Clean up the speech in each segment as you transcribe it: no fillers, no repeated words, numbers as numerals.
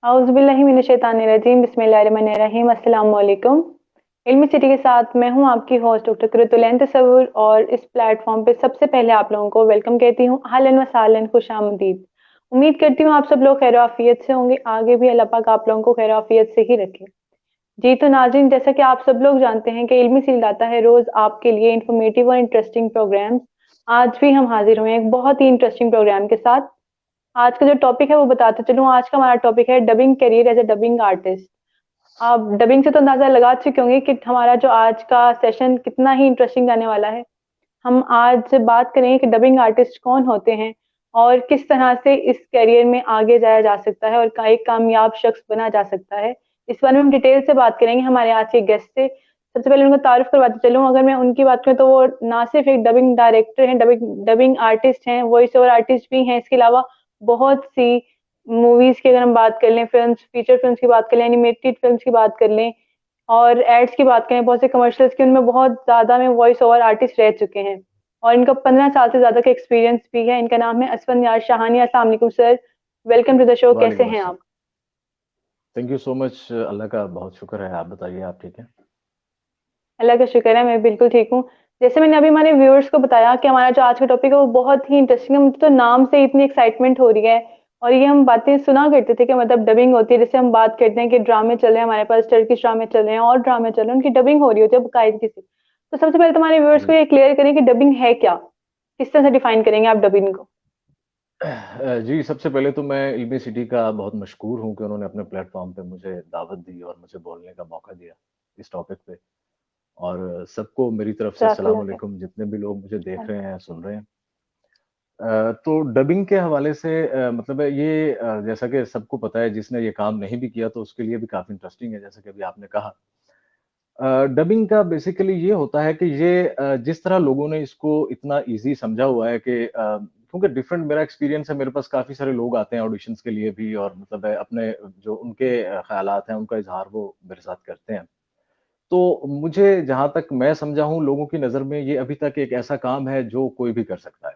औज़ुबिल्लाहिमिनश्शैतानिर्रजीम बिस्मिल्लाहिर्रहमानिर्रहीम अस्सलाम वालेकुम। इल्मी सिटी के साथ मैं हूँ आपकी होस्ट डॉक्टर कुरतुलैन तसव्वुर और इस प्लेटफॉर्म पे सबसे पहले आप लोगों को वेलकम कहती हूँ। अहलन व सहलन, खुशामदीद। उम्मीद करती हूँ आप सब लोग खैर आफियत से होंगे। आगे भी अल्लाह पाक आप लोगों को खैर आफियत से ही रखे। जी तो नाज़रीन, जैसा कि आप सब लोग जानते हैं कि इल्मी सिटी लाता है रोज आपके लिए इन्फॉर्मेटिव और इंटरेस्टिंग प्रोग्राम्स। आज भी हम हाजिर हुए हैं एक बहुत ही इंटरेस्टिंग प्रोग्राम के साथ। आज का जो टॉपिक है वो बताते चलूँ। आज का हमारा टॉपिक है dubbing career as a dubbing artist. आप डबिंग से तो अंदाजा लगा चुके होंगे कि हमारा जो आज का सेशन कितना ही इंटरेस्टिंग जाने वाला है। हम आज बात करेंगे कि डबिंग आर्टिस्ट कौन होते हैं और किस तरह से इस करियर में आगे जाया जा सकता है और एक कामयाब शख्स बना जा सकता है। इस बारे में हम डिटेल से बात करेंगे हमारे आज के गेस्ट से। सबसे पहले उनको तारुफ करवाते चलूँ। अगर मैं उनकी बात करूँ तो वो ना सिर्फ एक डबिंग डायरेक्टर हैं, डबिंग डबिंग आर्टिस्ट हैं, वॉइस ओवर आर्टिस्ट भी हैं। इसके अलावा बहुत सी मूवीज की अगर हम बात कर लें, फिल्म्स, फीचर फिल्म्स की बात कर लें, एनिमेटेड फिल्म्स की बात कर लें और एड्स की बात करें, बहुत से कमर्शियल्स की, उनमें बहुत ज़्यादा में वॉइस ओवर आर्टिस्ट रह चुके हैं और इनका 15 साल से ज़्यादा का एक्सपीरियंस भी है। इनका नाम है असफंयार शाहानी। अस्सलाम वालेकुम sir, welcome to the show. कैसे वालेकुम हैं अस्सलाम। आप? Thank you so much. अल्लाह का बहुत शुक्र है। आप बताइए, आप ठीक हैं? अल्लाह का शुक्र है, मैं बिल्कुल ठीक हूँ। जैसे मैंने अभी हमारे व्यूअर्स को बताया कि हमारा जो आज का टॉपिक है वो बहुत ही इंटरेस्टिंग है। मुझे तो नाम से इतनी एक्साइटमेंट हो रही है। और ये हम बातें सुना करते थे कि मतलब डबिंग होती है, जैसे हम बात करते हैं कि ड्रामे चल रहे हैं, हमारे पास टर्किश ड्रामे चल रहे हैं और ड्रामे चल रहे हैं, उनकी डबिंग हो रही होती है बाकायदगी से। तो सबसे पहले तो हमारे व्यूअर्स को जी। ये क्लियर करें कि डबिंग है क्या, किस तरह से डिफाइन करेंगे आप डबिंग को? जी, सबसे पहले तो मैं इल्मी सिटी का बहुत मशकूर हूँ कि उन्होंने अपने प्लेटफ़ॉर्म पे मुझे दावत दी और मुझे बोलने का मौका दिया इस टॉपिक पे। और सबको मेरी तरफ से अस्सलाम जज़ाकल्लाह खैर। वालेकुम, जितने भी लोग मुझे देख रहे हैं, सुन रहे हैं। तो डबिंग के हवाले से मतलब है ये, जैसा कि सबको पता है, जिसने ये काम नहीं भी किया तो उसके लिए भी काफ़ी इंटरेस्टिंग है, जैसा कि अभी आपने कहा। डबिंग का बेसिकली ये होता है कि ये, जिस तरह लोगों ने इसको इतना ईज़ी समझा हुआ है कि, क्योंकि डिफरेंट मेरा एक्सपीरियंस है, मेरे पास काफ़ी सारे लोग आते हैं ऑडिशंस के लिए भी, और मतलब है अपने जो उनके ख़्यालात हैं, उनका इज़हार वो मेरे साथ करते हैं। तो मुझे जहाँ तक मैं समझा हूँ, लोगों की नज़र में ये अभी तक एक ऐसा काम है जो कोई भी कर सकता है।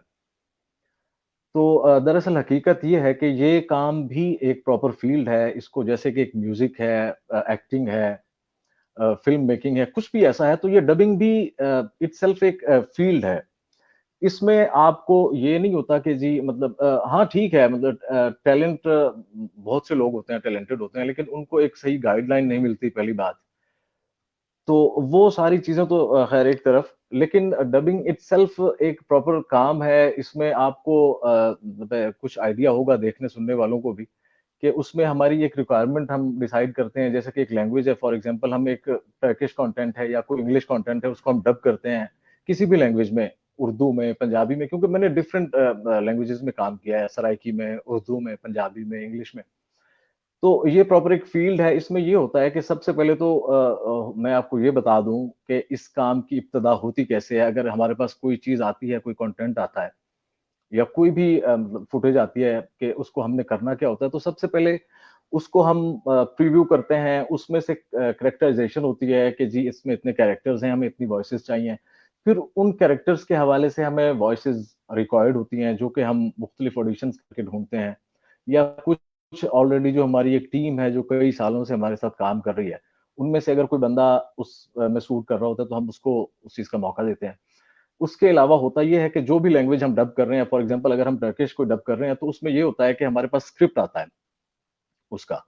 तो दरअसल हकीकत ये है कि ये काम भी एक प्रॉपर फ़ील्ड है, इसको जैसे कि एक म्यूज़िक है, एक्टिंग है, फ़िल्म मेकिंग है, कुछ भी ऐसा है, तो ये डबिंग भी इटसेल्फ एक फ़ील्ड है। इसमें आपको ये नहीं होता कि जी मतलब, हाँ ठीक है, मतलब टैलेंट, बहुत से लोग होते हैं, टैलेंटेड होते हैं, लेकिन उनको एक सही गाइडलाइन नहीं मिलती, पहली बात। तो वो सारी चीज़ें तो ख़ैर एक तरफ, लेकिन डबिंग इटसेल्फ एक प्रॉपर काम है। इसमें आपको मतलब कुछ आइडिया होगा देखने सुनने वालों को भी, कि उसमें हमारी एक रिक्वायरमेंट हम डिसाइड करते हैं, जैसे कि एक लैंग्वेज है, फॉर एग्जांपल हम एक टर्किश कंटेंट है या कोई इंग्लिश कंटेंट है, उसको हम डब करते हैं किसी भी लैंग्वेज में, उर्दू में, पंजाबी में, क्योंकि मैंने डिफरेंट लैंग्वेजेस में काम किया है, सराइकी में, उर्दू में, पंजाबी में, इंग्लिश में। तो ये प्रॉपर एक फ़ील्ड है। इसमें ये होता है कि सबसे पहले तो मैं आपको ये बता दूँ कि इस काम की इब्तिदा होती कैसे है। अगर हमारे पास कोई चीज़ आती है, कोई कंटेंट आता है या कोई भी मतलब फुटेज आती है कि उसको हमने करना क्या होता है, तो सबसे पहले उसको हम प्रीव्यू करते हैं। उसमें से कैरेक्टराइज़ेशन होती है कि जी इसमें इतने कैरेक्टर्स हैं, हमें इतनी वॉइसेज़ चाहिए। फिर उन कैरेक्टर्स के हवाले से हमें वॉइसेज़ रिक्वायर्ड होती हैं, जो कि हम मुख्तलिफ ऑडिशंस करके ढूँढते हैं, या कुछ ऑलरेडी जो हमारी एक टीम है, जो कई सालों से हमारे साथ काम कर रही है, उनमें से अगर कोई बंदा उस में सूट कर रहा होता है, तो हम उसको उस चीज़ का मौका देते हैं। उसके अलावा होता ये है कि जो भी लैंग्वेज हम डब कर रहे हैं, फॉर एग्जांपल अगर हम टर्किश को डब कर रहे हैं, तो उसमें ये होता है कि हमारे पास स्क्रिप्ट आता है उसका,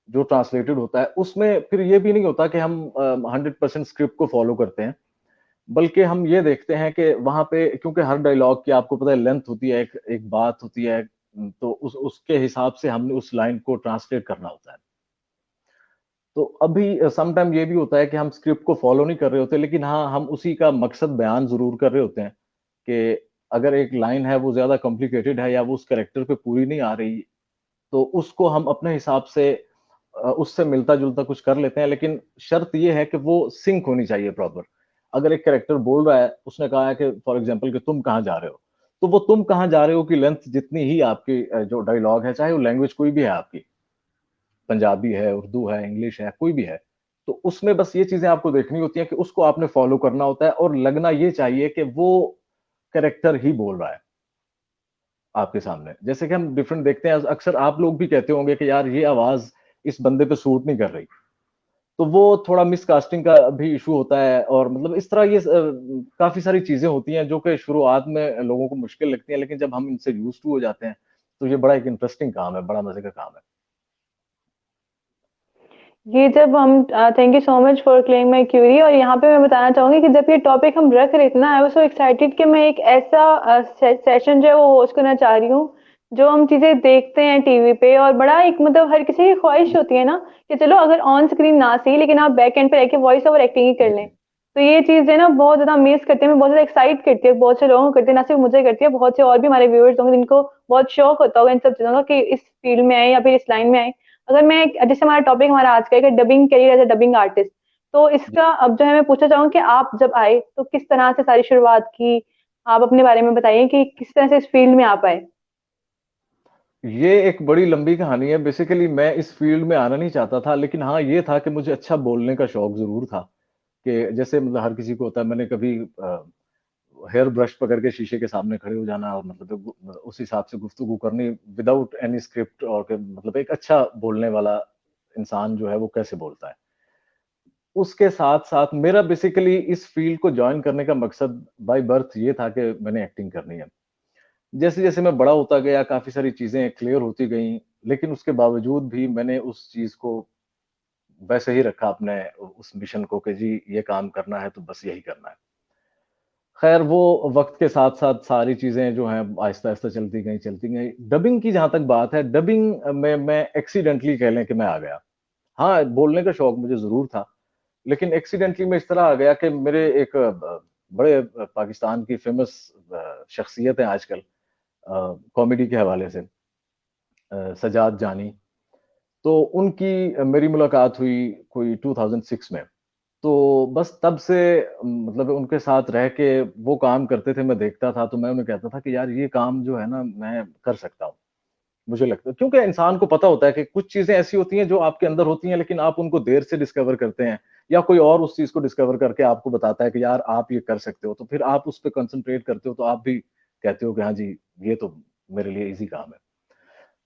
जो ट्रांसलेटेड होता है। उसमें फिर ये भी नहीं होता कि हम 100% स्क्रिप्ट को फ़ॉलो करते हैं, बल्कि हम ये देखते हैं कि वहाँ पे, क्योंकि हर डायलॉग की आपको पता है लेंथ होती है, एक एक बात होती है, तो उसके हिसाब से हमने उस लाइन को ट्रांसलेट करना होता है। तो अभी सम टाइम ये भी होता है कि हम स्क्रिप्ट को फ़ॉलो नहीं कर रहे होते, लेकिन हाँ, हम उसी का मकसद बयान ज़रूर कर रहे होते हैं, कि अगर एक लाइन है वो ज़्यादा कॉम्प्लिकेटेड है या वो उस कैरेक्टर पे पूरी नहीं आ रही, तो उसको हम अपने हिसाब से उससे मिलता-जुलता कुछ कर लेते हैं, लेकिन शर्त ये है कि वो सिंक होनी चाहिए प्रॉपर। अगर एक कैरेक्टर बोल रहा है, उसने कहा है कि फॉर एग्ज़ाम्पल कि तुम कहाँ जा रहे हो? तो वो तुम कहाँ जा रहे हो की लेंथ जितनी ही आपकी जो डायलॉग है, चाहे वो लैंग्वेज कोई भी है आपकी, पंजाबी है, उर्दू है, इंग्लिश है, कोई भी है। तो उसमें बस ये चीज़ें आपको देखनी होती हैं कि उसको आपने फ़ॉलो करना होता है, और लगना ये चाहिए कि वो कैरेक्टर ही बोल रहा है आपके सामने। जैसे कि हम डिफरेंट देखते हैं, अक्सर आप लोग भी कहते होंगे कि यार ये आवाज़ इस बंदे पे सूट नहीं कर रही, तो वो थोड़ा मिसकास्टिंग का भी इशू होता है। और मतलब इस तरह ये काफी सारी चीजें होती हैं जो कि शुरुआत में लोगों को मुश्किल लगती हैं, लेकिन जब हम इनसे यूज टू हो जाते हैं तो ये बड़ा एक इंटरेस्टिंग काम है, बड़ा मजे का काम है। ये जब हम thank you so much for clearing my query. और यहाँ पे मैं बताना चाहूंगी कि जब ये टॉपिक हम रख रहे थे ना, आई वाज सो एक्साइटेड कि मैं एक ऐसा सेशन जो है वो होस्ट करना चाह रही हूँ, जो हम चीजें देखते हैं टीवी पे, और बड़ा एक मतलब हर किसी की ख्वाहिश होती है ना कि चलो अगर ऑन स्क्रीन ना सही लेकिन आप बैक एंड पे रह के वॉइस ओवर एक्टिंग ही कर जी लें। जी तो ये चीज है ना बहुत ज्यादा मिस करते हैं, मैं बहुत ज्यादा एक्साइट करती है, बहुत से लोगों को करती है, ना सिर्फ मुझे करती है, बहुत से और भी हमारे व्यूअर्स होंगे जिनको बहुत शौक होता होगा इन सब चीजों का कि इस फील्ड में आए या फिर इस लाइन में आए। अगर मैं जैसे हमारा टॉपिक हमारा आज का है कि dubbing career as a dubbing artist, तो जी। इसका अब जो है मैं पूछना चाहूंगी कि आप जब आए तो किस तरह से सारी शुरुआत की। आप अपने बारे में बताइए कि किस तरह से इस फील्ड में आप आए। ये एक बड़ी लंबी कहानी है। बेसिकली मैं इस फील्ड में आना नहीं चाहता था, लेकिन हाँ ये था कि मुझे अच्छा बोलने का शौक जरूर था। कि जैसे मतलब हर किसी को होता है, मैंने कभी हेयर ब्रश पकड़ के शीशे के सामने खड़े हो जाना और मतलब उस हिसाब से गुफ्तगू करनी विदाउट एनी स्क्रिप्ट, और मतलब एक अच्छा बोलने वाला इंसान जो है वो कैसे बोलता है। उसके साथ साथ मेरा बेसिकली इस फील्ड को ज्वाइन करने का मकसद बाय बर्थ ये था कि मैंने एक्टिंग करनी है। जैसे जैसे मैं बड़ा होता गया काफी सारी चीजें क्लियर होती गई, लेकिन उसके बावजूद भी मैंने उस चीज को वैसे ही रखा अपने उस मिशन को कि जी ये काम करना है तो बस यही करना है। खैर वो वक्त के साथ साथ सारी चीजें जो हैं आहिस्ता आहिस्ता चलती गई चलती गई। डबिंग की जहां तक बात है, डबिंग में मैं एक्सीडेंटली कह लें कि मैं आ गया। हाँ बोलने का शौक मुझे जरूर था, लेकिन एक्सीडेंटली में इस तरह आ गया कि मेरे एक बड़े पाकिस्तान की फेमस शख्सियत है आजकल कॉमेडी के हवाले से, सजाद जानी। तो उनकी मेरी मुलाकात हुई कोई 2006 में। तो बस तब से मतलब उनके साथ रह के वो काम करते थे, मैं देखता था, तो मैं उन्हें कहता था कि यार ये काम जो है ना मैं कर सकता हूँ। मुझे लगता है क्योंकि इंसान को पता होता है कि कुछ चीजें ऐसी होती हैं जो आपके अंदर होती हैं, लेकिन आप उनको देर से डिस्कवर करते हैं, या कोई और उस चीज को डिस्कवर करके आपको बताता है कि यार आप ये कर सकते हो, तो फिर आप उस पर कंसंट्रेट करते हो, तो आप भी कहते हो कि हाँ जी ये तो मेरे लिए इजी काम है।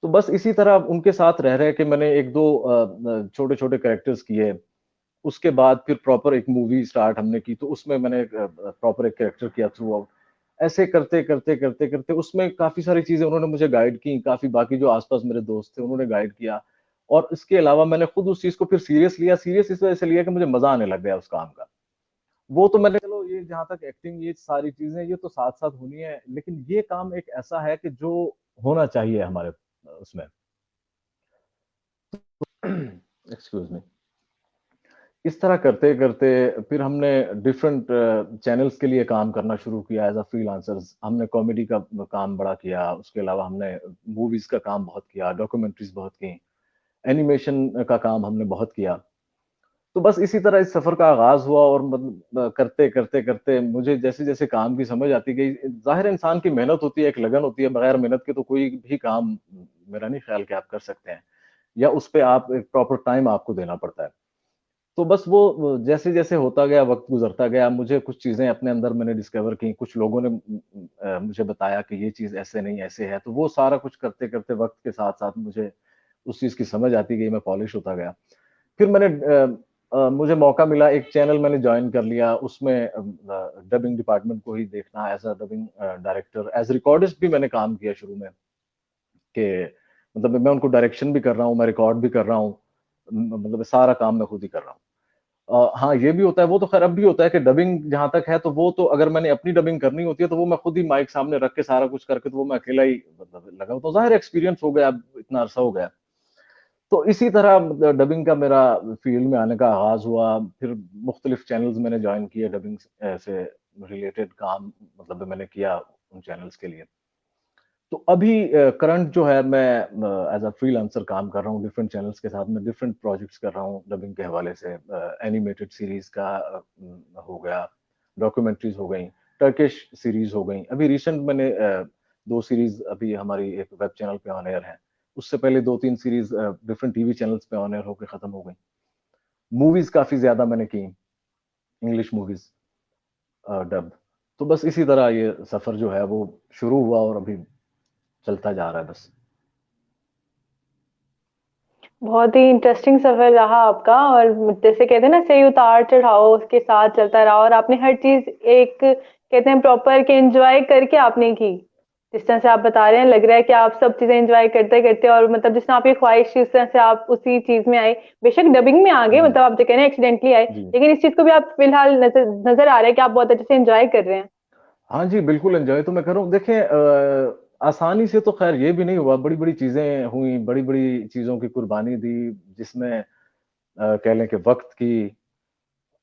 तो बस इसी तरह उनके साथ रह रहे के मैंने एक दो छोटे छोटे कैरेक्टर्स किए। उसके बाद फिर प्रॉपर एक मूवी स्टार्ट हमने की, तो उसमें मैंने प्रॉपर एक कैरेक्टर किया थ्रू आउट। ऐसे करते करते करते करते उसमें काफी सारी चीजें उन्होंने मुझे गाइड की, काफी बाकी जो आसपास मेरे दोस्त थे उन्होंने गाइड किया। और इसके अलावा मैंने खुद उस चीज को फिर सीरियस लिया, सीरियस इस वजह से लिया कि मुझे मजा आने लग गया उस काम का। वो तो मैंने चलो ये जहां तक एक्टिंग ये सारी चीजें ये तो साथ साथ होनी है, लेकिन ये काम एक ऐसा है कि जो होना चाहिए हमारे उसमें। Excuse me. इस तरह करते करते फिर हमने डिफरेंट चैनल्स के लिए काम करना शुरू किया एज अ फ्रीलांसर्स। हमने कॉमेडी का काम बड़ा किया, उसके अलावा हमने मूवीज का काम बहुत किया, डॉक्यूमेंट्रीज बहुत की, एनिमेशन का काम हमने बहुत किया। तो बस इसी तरह इस सफर का आगाज हुआ, और मतलब करते करते करते मुझे जैसे जैसे काम की समझ आती गई। जाहिर है इंसान की मेहनत होती है, एक लगन होती है, बगैर मेहनत के तो कोई भी काम मेरा नहीं ख्याल कि आप कर सकते हैं, या उस पे आप एक प्रॉपर टाइम आपको देना पड़ता है। तो बस वो जैसे जैसे होता गया, वक्त गुजरता गया, मुझे कुछ चीजें अपने अंदर मैंने डिस्कवर की, कुछ लोगों ने मुझे बताया कि ये चीज ऐसे नहीं ऐसे है, तो वो सारा कुछ करते करते वक्त के साथ साथ मुझे उस चीज की समझ आती गई, मैं पॉलिश होता गया। फिर मैंने मुझे मौका मिला, एक चैनल मैंने ज्वाइन कर लिया, उसमें डबिंग डिपार्टमेंट को ही देखना, as a dubbing director, as recordist भी मैंने काम किया शुरू में। कि मतलब मैं उनको डायरेक्शन भी कर रहा हूँ, मैं रिकॉर्ड भी कर रहा हूँ, मतलब सारा काम मैं खुद ही कर रहा हूँ। हाँ ये भी होता है, वो तो खैर अब भी होता है कि डबिंग जहां तक है, तो वो तो अगर मैंने अपनी डबिंग करनी होती है तो वो मैं खुद ही माइक सामने रख के सारा कुछ करके, तो वो मैं अकेला ही मतलब लगा होता हूँ। जाहिर एक्सपीरियंस हो गया, अब इतना अरसा हो गया। तो इसी तरह डबिंग का मेरा फील्ड में आने का आगाज हुआ। फिर मुख्तलिफ चैनल्स मैंने ज्वाइन किए, डबिंग से रिलेटेड काम मतलब मैंने किया उन चैनल्स के लिए। तो अभी करंट जो है मैं एज अ फ्रीलांसर काम कर रहा हूँ डिफरेंट चैनल्स के साथ, मैं डिफरेंट प्रोजेक्ट्स कर रहा हूँ डबिंग के हवाले से। एनिमेटेड सीरीज का हो गया, डॉक्यूमेंट्रीज हो गई, टर्किश सीरीज हो गई। अभी रिसेंट मैंने दो सीरीज अभी हमारी एक वेब चैनल पे ऑन एयर है। उससे पहले दो तीन सीरीज डिफरेंट टीवी चैनल्स पे ऑन एयर होकर खत्म हो गई। मूवीज काफी ज्यादा मैंने की, इंग्लिश मूवीज डब। तो बस इसी तरह ये सफर जो है वो शुरू हुआ और अभी चलता जा रहा है बस। बहुत ही इंटरेस्टिंग सफर रहा आपका। और जैसे कहते हैं ना, सही उतार चढ़ाव उसके साथ चलता रहा और आपने हर चीज एक कहते हैं प्रॉपर के एंजॉय करके आपने की। जिस तरह से आप बता रहे हैं, लग रहा है कि आप सब चीजें एंजॉय करते करते और मतलब जिस तरह आपकी ख्वाहिश थी उस तरह से आप उसी चीज में आए। बेशक डबिंग में आ गए, जी मतलब आप जो कह रहे हैं एक्सीडेंटली आए, जी। लेकिन इस चीज को भी आप फिलहाल नजर नजर आ रहा है कि आप बहुत अच्छे से एंजॉय कर रहे हैं। हाँ जी, बिल्कुल एन्जॉय तो मैं कर रहा हूँ। देखिए आसानी से तो ख़ैर ये भी नहीं हुआ, बड़ी-बड़ी चीज़ें हुई, बड़ी-बड़ी चीज़ों की कुर्बानी दी, जिसमें कह लें कि वक़्त की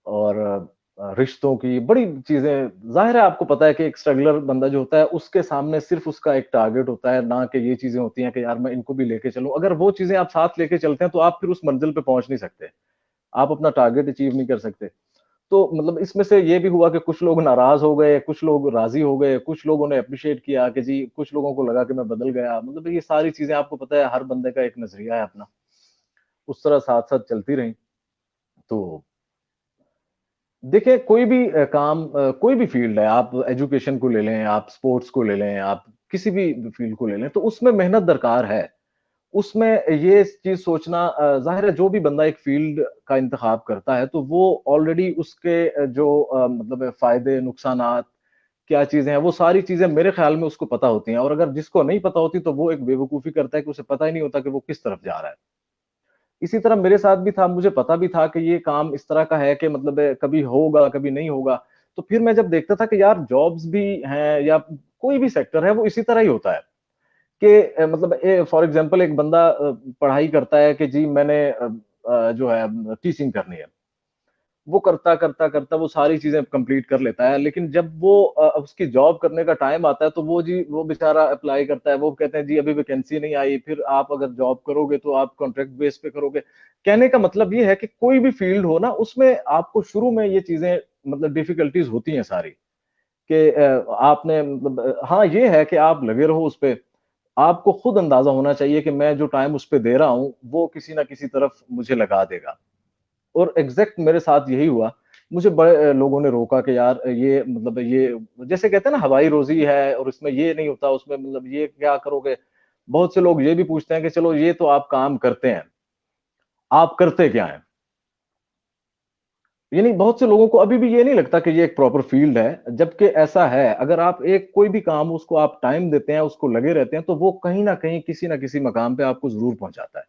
और रिश्तों की बड़ी चीज़ें। ज़ाहिर है आपको पता है कि एक स्ट्रगलर बंदा जो होता है, उसके सामने सिर्फ़ उसका एक टारगेट होता है, ना कि ये चीज़ें होती हैं कि यार मैं इनको भी लेके चलूँ। अगर वो चीज़ें आप साथ लेके चलते हैं, तो आप फिर उस मंज़िल पे पहुँच नहीं सकते। आप अपना टारगेट अचीव नहीं कर सकते। तो मतलब इसमें से ये भी हुआ कि कुछ लोग नाराज़ हो गए, कुछ लोग राज़ी हो गए, कुछ लोगों ने एप्रिशिएट किया कि जी, कुछ लोगों को लगा कि मैं बदल गया। मतलब ये सारी चीज़ें आपको पता है, हर बंदे का एक नज़रिया है अपना। उस तरह साथ-साथ चलती रहीं। तो देखिए कोई भी काम कोई भी फ़ील्ड है, आप एजुकेशन को ले लें, आप स्पोर्ट्स को ले लें, आप किसी भी फ़ील्ड को ले लें, तो उसमें मेहनत दरकार है। उसमें ये चीज़ सोचना ज़ाहिर है जो भी बंदा एक फ़ील्ड का इंतख़ाब करता है, तो वो ऑलरेडी उसके जो मतलब फ़ायदे, नुकसानात, क्या चीज़ें हैं, वो सारी चीज़ें मेरे ख़्याल में उसको पता होती हैं और अगर जिसको नहीं पता होती, तो वो एक बेवकूफ़ी करता है कि उसे पता ही नहीं होता कि वो किस तरफ जा रहा है। इसी तरह मेरे साथ भी था, मुझे पता भी था कि ये काम इस तरह का है कि मतलब कभी होगा, कभी नहीं होगा। तो फिर मैं जब देखता था कि यार जॉब्स भी हैं या कोई भी सेक्टर है, वो इसी तरह ही होता है कि मतलब फॉर एग्ज़ाम्पल एक बंदा पढ़ाई करता है कि जी मैंने जो है टीचिंग करनी है। वो करता वो सारी चीज़ें कंप्लीट कर लेता है, लेकिन जब वो उसकी जॉब करने का टाइम आता है, तो वो बेचारा अप्लाई करता है, वो कहते हैं जी अभी वैकेंसी नहीं आई, फिर आप अगर जॉब करोगे तो आप कॉन्ट्रैक्ट बेस पे करोगे। कहने का मतलब ये है कि कोई भी फील्ड हो ना, उसमें आपको शुरू में ये चीज़ें मतलब डिफिकल्टीज़ होती हैं सारी कि आपने मतलब हाँ, ये है कि आप लगे रहो उस पे, आपको खुद अंदाज़ा होना चाहिए कि मैं जो टाइम उस पे दे रहा हूँ, वो किसी न किसी तरफ मुझे लगा देगा। और एग्ज़ैक्ट मेरे साथ यही हुआ। मुझे बड़े लोगों ने रोका कि यार ये मतलब ये जैसे कहते हैं ना हवाई रोज़ी है और इसमें ये नहीं होता, उसमें मतलब ये क्या करोगे? बहुत से लोग ये भी पूछते हैं कि चलो ये तो आप काम करते हैं, आप करते क्या हैं? यानी बहुत से लोगों को अभी भी ये नहीं लगता कि ये एक प्रॉपर फ़ील्ड है, जबकि ऐसा है। अगर आप एक कोई भी काम उसको आप टाइम देते हैं, उसको लगे रहते हैं, तो वो कहीं न कहीं, किसी न किसी मकाम पे आपको ज़रूर पहुँचाता है।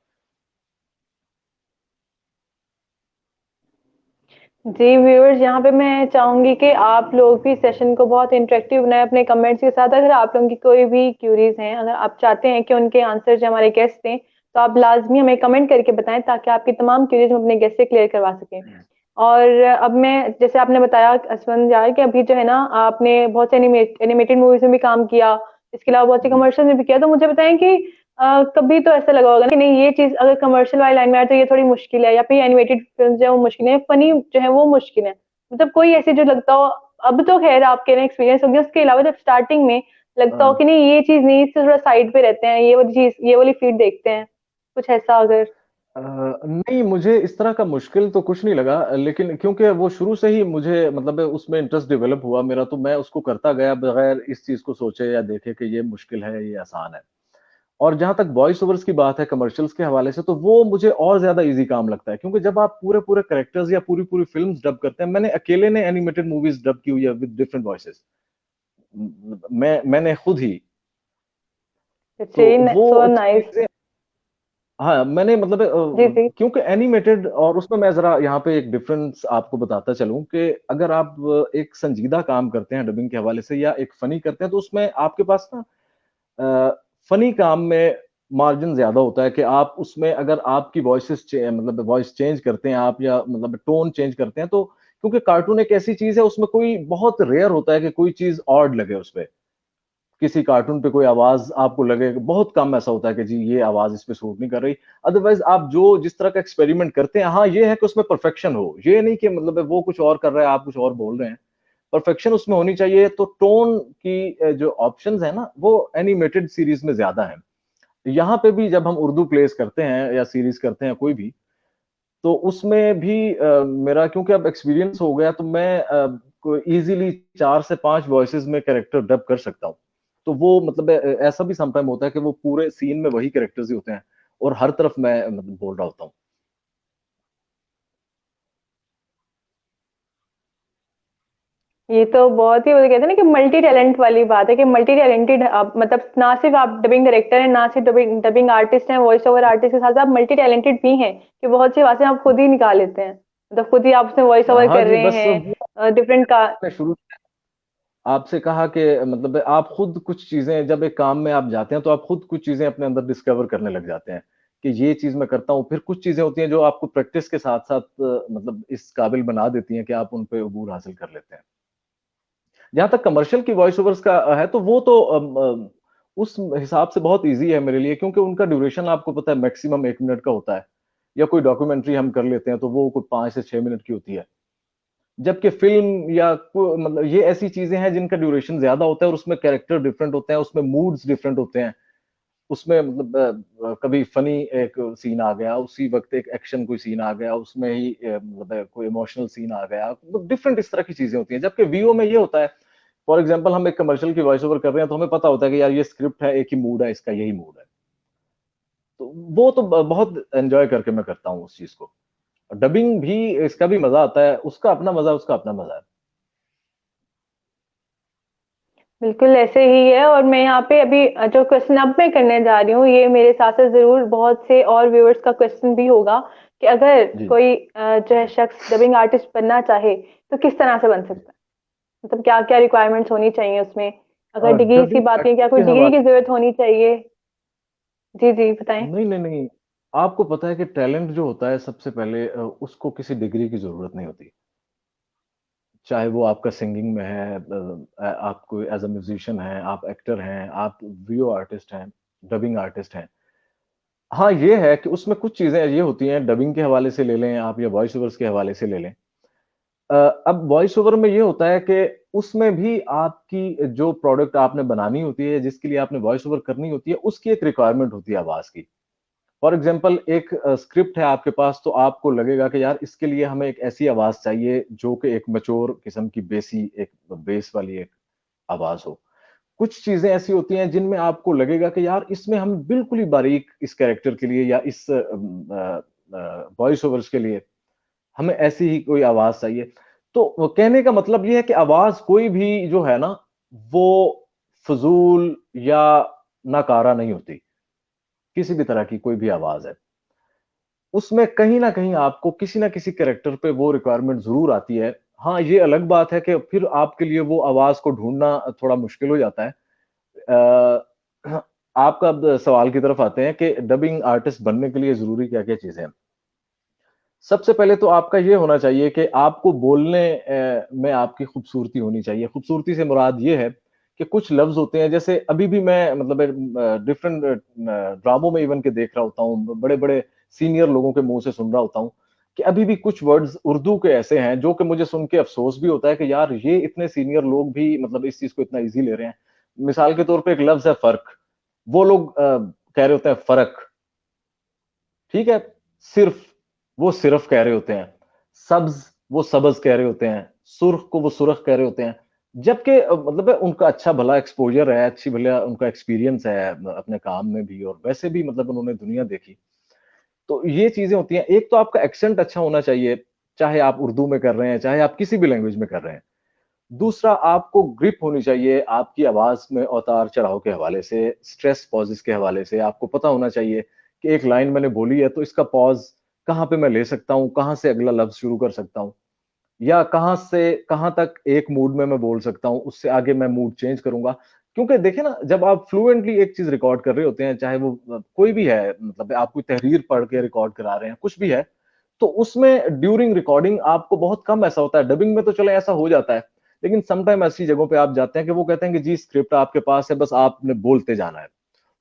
जी व्यूअर्स, यहाँ पे मैं चाहूंगी कि आप लोग भी सेशन को बहुत इंटरेक्टिव बनाएं अपने कमेंट्स के साथ। अगर आप लोगों की कोई भी क्यूरीज हैं, अगर आप चाहते हैं कि उनके आंसर जो हमारे गेस्ट दें, तो आप लाजमी हमें कमेंट करके बताएं ताकि आपकी तमाम क्यूरीज हम अपने गेस्ट से क्लियर करवा सकें। और अब मैं, जैसे आपने बताया असफन यार, कि अभी जो है ना आपने बहुत से एनिमेटेड मूवीज में भी काम किया, इसके अलावा बहुत से जी। कमर्शियल में भी किया। तो मुझे बताएं कि कभी तो ऐसा लगा होगा ना कि नहीं, ये चीज अगर कमर्शियल वाली लाइन में आए तो ये थोड़ी मुश्किल है, या फिर एनिमेटेड फिल्म जो है वो मुश्किल है, फनी जो है वो मुश्किल है। मतलब कोई ऐसी जो लगता हो, अब तो खैर आपके ना एक्सपीरियंस हो गया, उसके अलावा जब स्टार्टिंग में अ लगता हो कि नहीं ये चीज नहीं, इससे थोड़ा साइड पे रहते हैं, ये वाली चीज, ये वाली फीड देखते हैं, कुछ ऐसा अगर। नहीं, मुझे इस तरह का मुश्किल तो कुछ नहीं लगा, लेकिन क्योंकि वो शुरू से ही मुझे मतलब उसमें इंटरेस्ट डेवलप हुआ मेरा, तो मैं उसको करता गया बगैर इस चीज़ को सोचे या देखे कि ये मुश्किल है, ये आसान है। और जहाँ तक वॉइस ओवर्स की बात है कमर्शियल्स के हवाले से, तो वो मुझे और ज़्यादा ईज़ी काम लगता है, क्योंकि जब आप पूरे-पूरे कैरेक्टर्स या पूरी-पूरी फ़िल्म्स डब करते हैं, मैंने अकेले ने एनिमेटेड मूवीज़ डब की हुई है विद डिफरेंट वॉइसेज़। मैंने खुद ही। तो सो वो नाइस। चीज़ें हाँ, मैंने मतलब जी जी। क्योंकि एनिमेटेड और उसमें मैं ज़रा यहाँ पे एक डिफ़रेंस आपको बताता चलूँ कि अगर आप एक संजीदा काम करते हैं डबिंग के हवाले से या एक फ़नी करते हैं, तो उसमें आपके पास ना फ़नी काम में मार्जिन ज़्यादा होता है कि आप उसमें अगर आपकी वॉइसेस मतलब वॉइस चेंज करते हैं आप या मतलब टोन चेंज करते हैं, तो क्योंकि कार्टून एक ऐसी चीज़ है, उसमें कोई बहुत रेयर होता है कि कोई चीज़ ऑड लगे उसपे। किसी कार्टून पे कोई आवाज़ आपको लगे, बहुत कम ऐसा होता है कि जी ये आवाज़ इस पे सूट नहीं कर रही। अदरवाइज़ आप जो जिस तरह का एक्सपेरिमेंट करते हैं, हाँ, ये है कि उसमें परफेक्शन हो। ये नहीं कि मतलब वो कुछ और कर रहा है, आप कुछ और बोल रहे हैं। परफेक्शन उसमें होनी चाहिए, तो टोन की जो ऑप्शंस हैं ना, वो एनिमेटेड सीरीज़ में ज़्यादा हैं। यहाँ पे भी जब हम उर्दू प्लेस करते हैं या सीरीज़ करते हैं कोई भी, तो उसमें भी मेरा क्योंकि अब एक्सपीरियंस हो गया, तो मैं को ईज़िली 4 से 5 वॉइसेज़ में कैरेक्टर डब कर सकता हूँ। तो वो मतलब ऐसा भी सम टाइम होता है कि वो पूरे सीन में वही कैरेक्टर्स ही होते हैं और हर तरफ मैं मतलब बोल रहा होता हूँ। ये तो बहुत ही वो कहते हैं ना कि मल्टी टैलेंट वाली बात है कि मल्टी टैलेंटेड आप, मतलब ना सिर्फ आप डबिंग डायरेक्टर हैं, ना सिर्फ डबिंग डबिंग आर्टिस्ट हैं, वॉइस ओवर आर्टिस्ट के साथ आप मल्टी टैलेंटेड भी हैं कि बहुत सी आवाजें आप खुद ही निकाल लेते हैं, मतलब खुद ही आप उसमें वॉइस ओवर हाँ कर जी, रहे बस वो हैं डिफरेंट का। मैं शुरू आपसे कहा कि मतलब आप खुद कुछ चीजें जब एक काम में आप जाते हैं तो आप खुद कुछ चीजें अपने अंदर डिस्कवर करने लग जाते हैं कि ये चीज मैं करता हूँ। फिर कुछ चीजें होती हैं जो आपको प्रैक्टिस के साथ साथ मतलब इस काबिल बना देती हैं कि आप उन पे अबूर हासिल कर लेते हैं। जहां तक कमर्शियल की वॉइस ओवर्स का है तो वो तो उस हिसाब से बहुत इजी है मेरे लिए, क्योंकि उनका ड्यूरेशन आपको पता है मैक्सिमम 1 मिनट का होता है, या कोई डॉक्यूमेंट्री हम कर लेते हैं तो वो कोई 5 से 6 मिनट की होती है। जबकि फ़िल्म या को मतलब ये ऐसी चीज़ें हैं जिनका ड्यूरेशन ज़्यादा होता है और उसमें कैरेक्टर डिफरेंट होते हैं, उसमें मूड्स डिफरेंट होते हैं। उसमें मतलब कभी फ़नी एक सीन आ गया, उसी वक़्त एक एक्शन कोई सीन आ गया, उसमें ही मतलब कोई इमोशनल सीन आ गया, मतलब डिफरेंट इस तरह की चीज़ें होती हैं। जबकि वीओ में ये होता है, फॉर एग्ज़ाम्पल हम एक कमर्शियल की वॉइस ओवर कर रहे हैं, तो हमें पता होता है कि यार ये स्क्रिप्ट है, एक ही मूड है, इसका यही मूड है। तो वो तो बहुत एन्जॉय करके मैं करता हूँ उस चीज़ को। डबिंग भी इसका भी मज़ा आता है, उसका अपना मज़ा, उसका अपना मज़ा है। बिल्कुल ऐसे ही है। और मैं यहाँ पे अभी जो क्वेश्चन अब मैं करने जा रही हूँ, ये मेरे साथ साथ जरूर बहुत से और व्यूअर्स का क्वेश्चन भी होगा कि अगर जी। कोई जो है शख्स डबिंग आर्टिस्ट बनना चाहे तो किस तरह से बन सकता है, मतलब क्या क्या रिक्वायरमेंट्स होनी चाहिए उसमें, अगर डिग्री की डबिंग बात करें क्या आर्टिस्ट कोई के डिग्री की हवाले जरूरत होनी चाहिए? जी जी बताएं। नहीं, नहीं, नहीं। आपको पता है कि टैलेंट जो होता है सबसे पहले उसको किसी डिग्री की ज़रूरत नहीं होती। चाहे वो आपका सिंगिंग में है, आप कोई एज़ अ म्यूज़िशियन हैं, आप एक्टर हैं, आप वीओ आर्टिस्ट हैं, डबिंग आर्टिस्ट हैं। हाँ, ये है कि उसमें कुछ चीज़ें ये होती हैं, डबिंग के हवाले से ले लें आप या वॉइस ओवर्स के हवाले से ले लें। अ, अब वॉइस ओवर में ये होता है कि उसमें भी आपकी जो प्रोडक्ट आपने बनानी होती है, जिसके लिए आपने वॉइस ओवर करनी होती है, उसकी एक रिक्वायरमेंट होती है आवाज़ की। फॉर एग्जाम्पल एक स्क्रिप्ट है आपके पास, तो आपको लगेगा कि यार इसके लिए हमें एक ऐसी आवाज चाहिए जो कि एक मैच्योर किस्म की एक बेस वाली एक आवाज हो। कुछ चीजें ऐसी होती हैं जिनमें आपको लगेगा कि यार इसमें हम बिल्कुल ही बारीक इस कैरेक्टर के लिए या इस वॉइस ओवर्स के लिए हमें ऐसी ही कोई आवाज चाहिए। तो कहने का मतलब ये है कि आवाज कोई भी जो है ना, वो फजूल या नाकारा नहीं होती। किसी भी तरह की कोई भी आवाज है, उसमें कहीं न कहीं आपको किसी न किसी कैरेक्टर पे वो रिक्वायरमेंट ज़रूर आती है। हाँ, ये अलग बात है कि फिर आपके लिए वो आवाज़ को ढूँढना थोड़ा मुश्किल हो जाता है। आपका अब सवाल की तरफ आते हैं कि डबिंग आर्टिस्ट बनने के लिए ज़रूरी क्या-क्या चीज़ें हैं। सबसे पहले तो आपका ये होना चाहिए कि आपको बोलने में आपकी खूबसूरती होनी चाहिए। खूबसूरती से मुराद ये है कि कुछ लफ्ज़ होते हैं, जैसे अभी भी मैं मतलब डिफरेंट ड्रामों में इवन के देख रहा होता हूँ, बड़े-बड़े सीनियर लोगों के मुँह से सुन रहा होता हूँ कि अभी भी कुछ वर्ड्स उर्दू के ऐसे हैं जो कि मुझे सुन के अफ़सोस भी होता है कि यार ये इतने सीनियर लोग भी मतलब इस चीज़ को इतना ईज़ी ले रहे हैं। मिसाल के तौर पे एक लफ्ज़ है फ़र्क, वो लोग कह रहे होते हैं फ़र्क। ठीक है? सिर्फ़, वो सिर्फ़ कह रहे होते हैं। सब्ज़, वो सब्ज़ कह रहे होते हैं। सुर्ख़ को वो सुरख़ कह रहे होते हैं। जबकि मतलब उनका अच्छा भला एक्सपोज़र है, अच्छी भला उनका एक्सपीरियंस है अपने काम में भी और वैसे भी मतलब उन्होंने दुनिया देखी। तो ये चीज़ें होती हैं। एक तो आपका एक्सेंट अच्छा होना चाहिए, चाहे आप उर्दू में कर रहे हैं, चाहे आप किसी भी लैंग्वेज में कर रहे हैं। दूसरा, आपको ग्रिप होनी चाहिए आपकी आवाज़ में उतार-चढ़ाव के हवाले से, स्ट्रेस पॉज़ेज़ के हवाले से। आपको पता होना चाहिए कि एक लाइन मैंने बोली है तो इसका पॉज़ कहाँ पे मैं ले सकता हूँ, कहाँ से अगला लफ्ज़ शुरू कर सकता हूँ, या कहाँ से कहाँ तक एक मूड में मैं बोल सकता हूँ, उससे आगे मैं मूड चेंज करूँगा। क्योंकि देखिए ना, जब आप फ्लुएंटली एक चीज़ रिकॉर्ड कर रहे होते हैं, चाहे वो कोई भी है, मतलब आप कोई तहरीर पढ़ के रिकॉर्ड करा रहे हैं, कुछ भी है, तो उसमें ड्यूरिंग रिकॉर्डिंग आपको बहुत कम ऐसा होता है। डबिंग में तो चलो ऐसा हो जाता है, लेकिन सम टाइम ऐसी जगहों पे आप जाते हैं कि वो कहते हैं कि जी स्क्रिप्ट आपके पास है, बस आपने बोलते जाना है।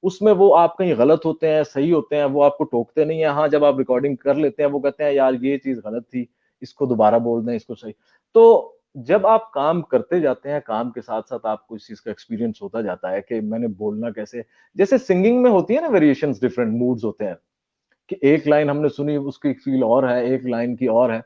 उसमें वो आप कहीं गलत होते हैं, सही होते हैं, वो आपको टोकते नहीं है। हाँ, जब आप रिकॉर्डिंग कर लेते हैं, वो कहते हैं यार ये चीज़ गलत थी, इसको दोबारा बोल दें, इसको सही। तो जब आप काम करते जाते हैं, काम के साथ-साथ आपको इस चीज़ का एक्सपीरियंस होता जाता है कि मैंने बोलना कैसे, जैसे सिंगिंग में होती है ना वेरिएशंस, डिफरेंट मूड्स होते हैं कि एक लाइन हमने सुनी, उसकी फील और है, एक लाइन की और है।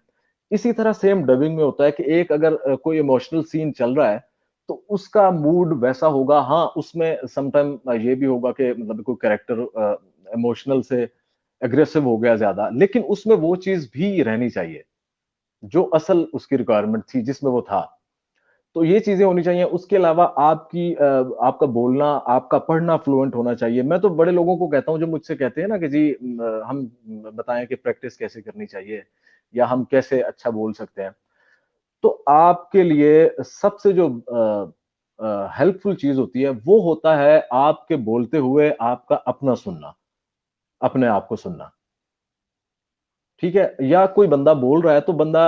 इसी तरह सेम डबिंग में होता है कि एक अगर कोई इमोशनल सीन चल रहा है, तो उसका मूड वैसा होगा। हाँ, उसमें सम टाइम ये भी होगा कि मतलब कोई कैरेक्टर इमोशनल से एग्रेसिव हो गया ज्यादा, लेकिन उसमें वो चीज भी रहनी चाहिए जो असल उसकी रिक्वायरमेंट थी, जिसमें वो था। तो ये चीजें होनी चाहिए। उसके अलावा आपका बोलना, आपका पढ़ना फ्लुएंट होना चाहिए। मैं तो बड़े लोगों को कहता हूँ जो मुझसे कहते हैं ना कि जी हम बताएं कि प्रैक्टिस कैसे करनी चाहिए या हम कैसे अच्छा बोल सकते हैं। तो आपके लिए सबसे जो हेल्पफुल चीज होती है वो होता है आपके बोलते हुए आपका अपना सुनना, अपने आप को सुनना। ठीक है? या कोई बंदा बोल रहा है तो बंदा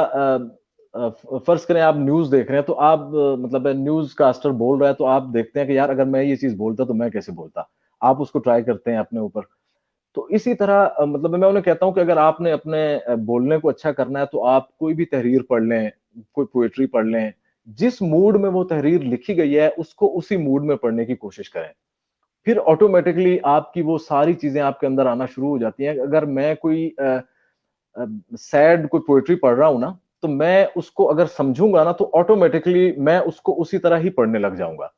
फर्ज करें आप न्यूज़ देख रहे हैं तो आप मतलब न्यूज़ कास्टर बोल रहा है तो आप देखते हैं कि यार अगर मैं ये चीज़ बोलता तो मैं कैसे बोलता? आप उसको ट्राई करते हैं अपने ऊपर। तो इसी तरह मतलब मैं उन्हें कहता हूँ कि अगर आपने अपने बोलने को अच्छा करना है तो आप कोई भी तहरीर पढ़ लें, कोई पोएट्री पढ़ लें। जिस मूड में वो तहरीर लिखी गई है उसको उसी मूड में पढ़ने की कोशिश करें। फिर ऑटोमैटिकली आपकी वो सारी चीज़ें आपके अंदर आना शुरू हो जाती हैं। अगर मैं कोई सैड कोई पोएट्री पढ़ रहा हूँ ना, तो मैं उसको अगर समझूँगा ना तो ऑटोमैटिकली मैं उसको उसी तरह ही पढ़ने लग जाऊँगा,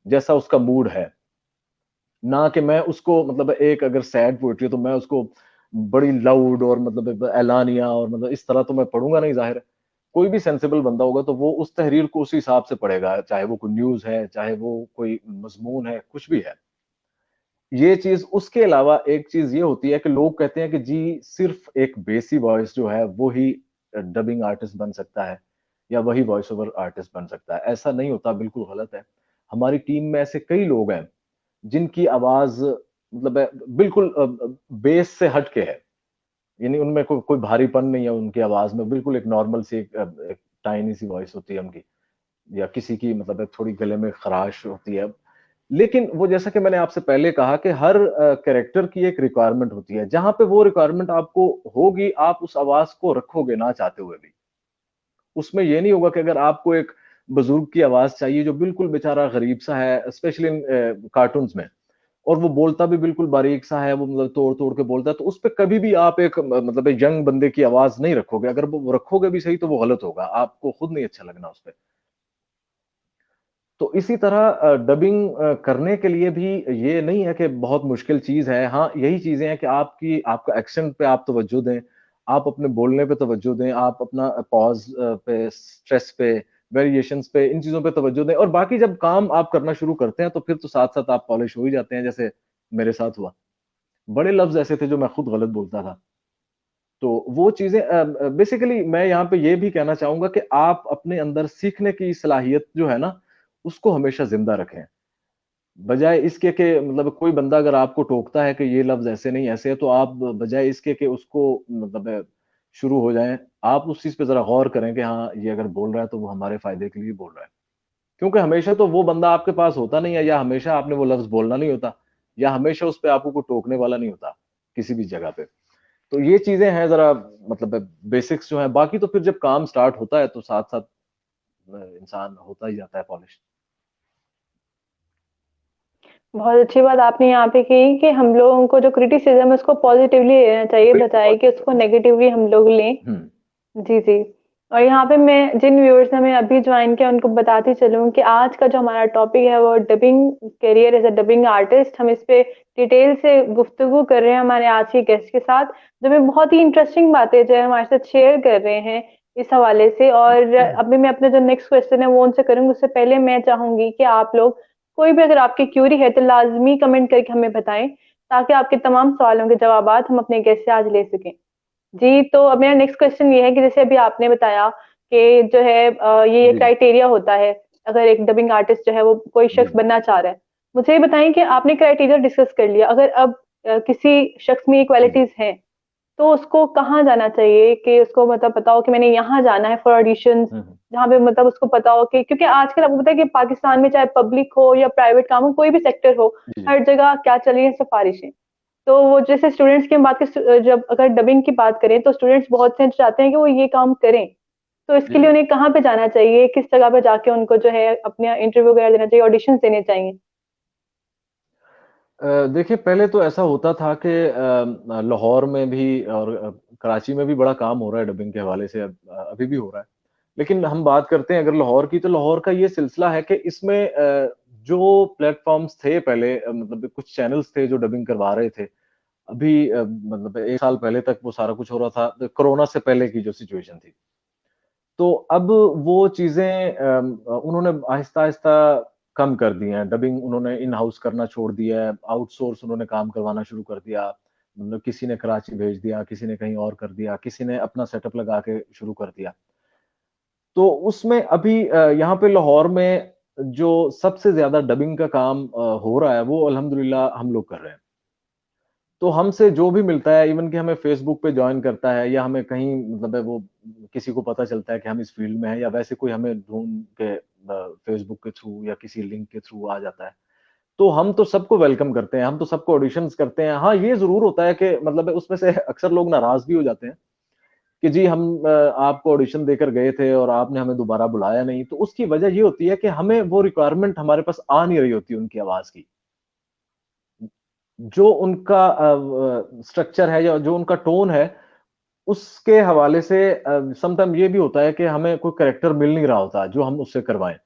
जैसा उसका मूड है। ना कि मैं उसको मतलब एक अगर सैड पोएट्री है तो मैं उसको बड़ी लाउड और मतलब एलानिया और मतलब इस तरह तो मैं पढ़ूँगा नहीं ज़ाहिर है। कोई भी सेंसिबल बंदा होगा तो वो उस तहरीर को उसी हिसाब से पढ़ेगा, चाहे वो कोई न्यूज़ है, चाहे वो कोई मज़मून है, कुछ भी है। ये चीज़ उसके अलावा एक चीज़ ये होती है कि लोग कहते हैं कि जी सिर्फ़ एक बेसी वॉइस जो है वो ही डबिंग आर्टिस्ट बन सकता है या वही वॉइस ओवर आर्टिस्ट बन सकता है। ऐसा नहीं होता, बिल्कुल गलत है। हमारी टीम में ऐसे कई लोग हैं जिनकी आवाज़ मतलब बिल्कुल बेस से हट के है। यानी उनमें कोई भारीपन नहीं है उनकी आवाज़ में, बिल्कुल एक नॉर्मल सी एक टाइनी सी वॉइस होती है उनकी। या किसी की मतलब थोड़ी गले में खराश होती है। लेकिन वो जैसा कि मैंने आपसे पहले कहा कि हर कैरेक्टर की एक रिक्वायरमेंट होती है। जहाँ पे वो रिक्वायरमेंट आपको होगी, आप उस आवाज़ को रखोगे ना चाहते हुए भी। उसमें ये नहीं होगा कि अगर आपको एक बुजुर्ग की आवाज़ चाहिए जो बिल्कुल बेचारा गरीब-सा है, स्पेशली इन कार्टून्स में, और वो बोलता भी बिल्कुल बारीक-सा है, वो मतलब तोड़-तोड़ के बोलता है, तो उसपे कभी भी आप एक मतलब एक यंग बंदे की आवाज़ नहीं रखोगे। अगर वो रखोगे भी सही तो वो गलत होगा, आपको खुद नहीं अच्छा लगना उसपे। तो इसी तरह डबिंग करने के लिए भी ये नहीं है कि बहुत मुश्किल चीज़ है। हाँ, यही चीज़ें हैं कि आपका एक्शन पे आप तवज्जो दें, आप अपने बोलने पे तवज्जो दें, आप अपना पॉज़ पे, स्ट्रेस पे, वेरिएशंस पे, इन चीज़ों पे तवज्जो दें और बाकी जब काम आप करना शुरू करते हैं, तो फिर तो साथ-साथ आप पॉलिश हो ही जाते हैं, जैसे मेरे साथ हुआ। बड़े लफ्ज़ ऐसे थे जो मैं खुद गलत बोलता था। तो वो चीज़ें बेसिकली मैं यहाँ पे ये भी कहना चाहूँगा कि आप अपने अंदर सीखने की सलाहियत जो है ना, उसको हमेशा ज़िंदा रखें। बजाए इसके कि मतलब कोई बंदा अगर आपको टोकता है कि ये लफ्ज़ ऐसे नहीं ऐसे है, तो आप बजाए इसके कि उसको मतलब शुरू हो जाएँ, आप उस चीज़ पे ज़रा गौर करें कि हाँ, ये अगर बोल रहा है तो वो हमारे फ़ायदे के लिए बोल रहा है। क्योंकि हमेशा तो वो बंदा आपके पास होता नहीं है या हमेशा आपने वो लफ्ज़ बोलना नहीं होता या हमेशा उस पे आपको कोई टोकने वाला नहीं होता, किसी भी जगह पे। तो ये चीज़ें हैं ज़रा मतलब बेसिक्स जो हैं, बाकी तो फिर जब काम स्टार्ट होता है तो साथ-साथ इंसान होता ही जाता है पॉलिश। बहुत अच्छी बात आपने यहाँ पे कही कि हम लोगों को जो क्रिटिसिज्म है उसको पॉजिटिवली लेना चाहिए, बिल्कुल बजाए कि उसको पॉज़िटिव। नेगेटिवली हम लोग लें। हुँ, जी, जी। और यहाँ पे मैं जिन व्यूअर्स ने हमें अभी जॉइन किया उनको बताती चलूँ कि आज का जो हमारा टॉपिक है वो dubbing career as a dubbing artist. हम इस पे डिटेल से गुफ्तगू कर रहे हैं हमारे आज के गेस्ट के साथ, जो हमें बहुत ही इंटरेस्टिंग बातें जो है हमारे साथ शेयर कर रहे हैं इस हवाले से। और अभी मैं अपना जो नेक्स्ट क्वेश्चन है वो उनसे करूँगी, उससे पहले मैं चाहूँगी कि आप लोग कोई भी अगर आपकी क्यूरी है तो लाज़मी कमेंट करके हमें बताएँ, ताकि आपके तमाम सवालों के जवाबात हम अपने गेस्ट से आज ले सकें। जी, तो अब मेरा नेक्स्ट क्वेश्चन ये है कि जैसे अभी आपने बताया कि जो है ये जी, जी। क्राइटेरिया होता है, अगर एक डबिंग आर्टिस्ट जो है वो कोई जी, शख्स बनना चाह रहा है। मुझे ये बताएँ कि आपने क्राइटेरिया डिस्कस कर लिया, अगर अब किसी शख्स में ये जी। क्वालिटीज़ हैं, तो उसको कहाँ जाना चाहिए कि उसको मतलब पता हो कि मैंने यहाँ जाना है फॉर ऑडिशंस, हुँ, हुँ। जहाँ पे मतलब उसको पता हो कि क्योंकि आजकल आपको पता है कि पाकिस्तान में चाहे पब्लिक हो या प्राइवेट काम हो, कोई भी सेक्टर हो, जी, जी। हर जगह क्या चल रही है सिफ़ारिशें। तो वो जैसे स्टूडेंट्स की हम बात करें, जब अगर डबिंग की बात करें तो स्टूडेंट्स बहुत से चाहते हैं कि वो ये काम करें। तो इसके जी, लिए जी। उन्हें कहाँ पे जाना चाहिए? किस जगह पे जाके उनको जो है अपना इंटरव्यू वगैरह देना चाहिए, ऑडिशंस देने चाहिए? देखिए पहले तो ऐसा होता था कि लाहौर में भी और कराची में भी बड़ा काम हो रहा है डबिंग के हवाले से अभी भी हो रहा है। लेकिन हम बात करते हैं अगर लाहौर की तो लाहौर का ये सिलसिला है कि इसमें जो प्लेटफ़ॉर्म्स थे पहले मतलब कुछ चैनल्स थे जो डबिंग करवा रहे थे। अभी मतलब 1 साल पहले तक वो सारा कुछ हो रहा था, कोरोना से पहले की जो सिचुएशन थी। तो अब वो चीज़ें उन्होंने आहिस्ता-आहिस्ता कम कर दी हैं। डबिंग उन्होंने इन हाउस करना छोड़ दिया है, आउटसोर्स उन्होंने काम करवाना शुरू कर दिया। मतलब किसी ने कराची भेज दिया, किसी ने कहीं और कर दिया, किसी ने अपना सेटअप लगा के शुरू कर दिया। तो उसमें अभी यहाँ पे लाहौर में जो सबसे ज़्यादा डबिंग का काम हो रहा है, वो अल्हम्दुलिल्लाह हम लोग कर रहे हैं। तो हमसे जो भी मिलता है, इवन कि हमें फ़ेसबुक पे जॉइन करता है या हमें कहीं मतलब है वो किसी को पता चलता है कि हम इस फ़ील्ड में हैं या वैसे कोई हमें ढूँढ के फ़ेसबुक के थ्रू या किसी लिंक के थ्रू आ जाता है। तो हम तो सबको वेलकम करते हैं, हम तो सबको ऑडिशंस करते हैं। हाँ, ये ज़रूर होता है कि मतलब है उसमें से अक्सर लोग नाराज़ भी हो जाते हैं कि जी हम आपको ऑडिशन देकर गए थे और आपने हमें दोबारा बुलाया नहीं। तो उसकी वजह ये होती है कि हमें वो रिक्वायरमेंट हमारे पास आ नहीं रही होती उनकी आवाज़ की। जो उनका स्ट्रक्चर है या जो उनका टोन है, उसके हवाले से समटाइम ये भी होता है कि हमें कोई कैरेक्टर मिल नहीं रहा होता, जो हम उससे करवाएँ।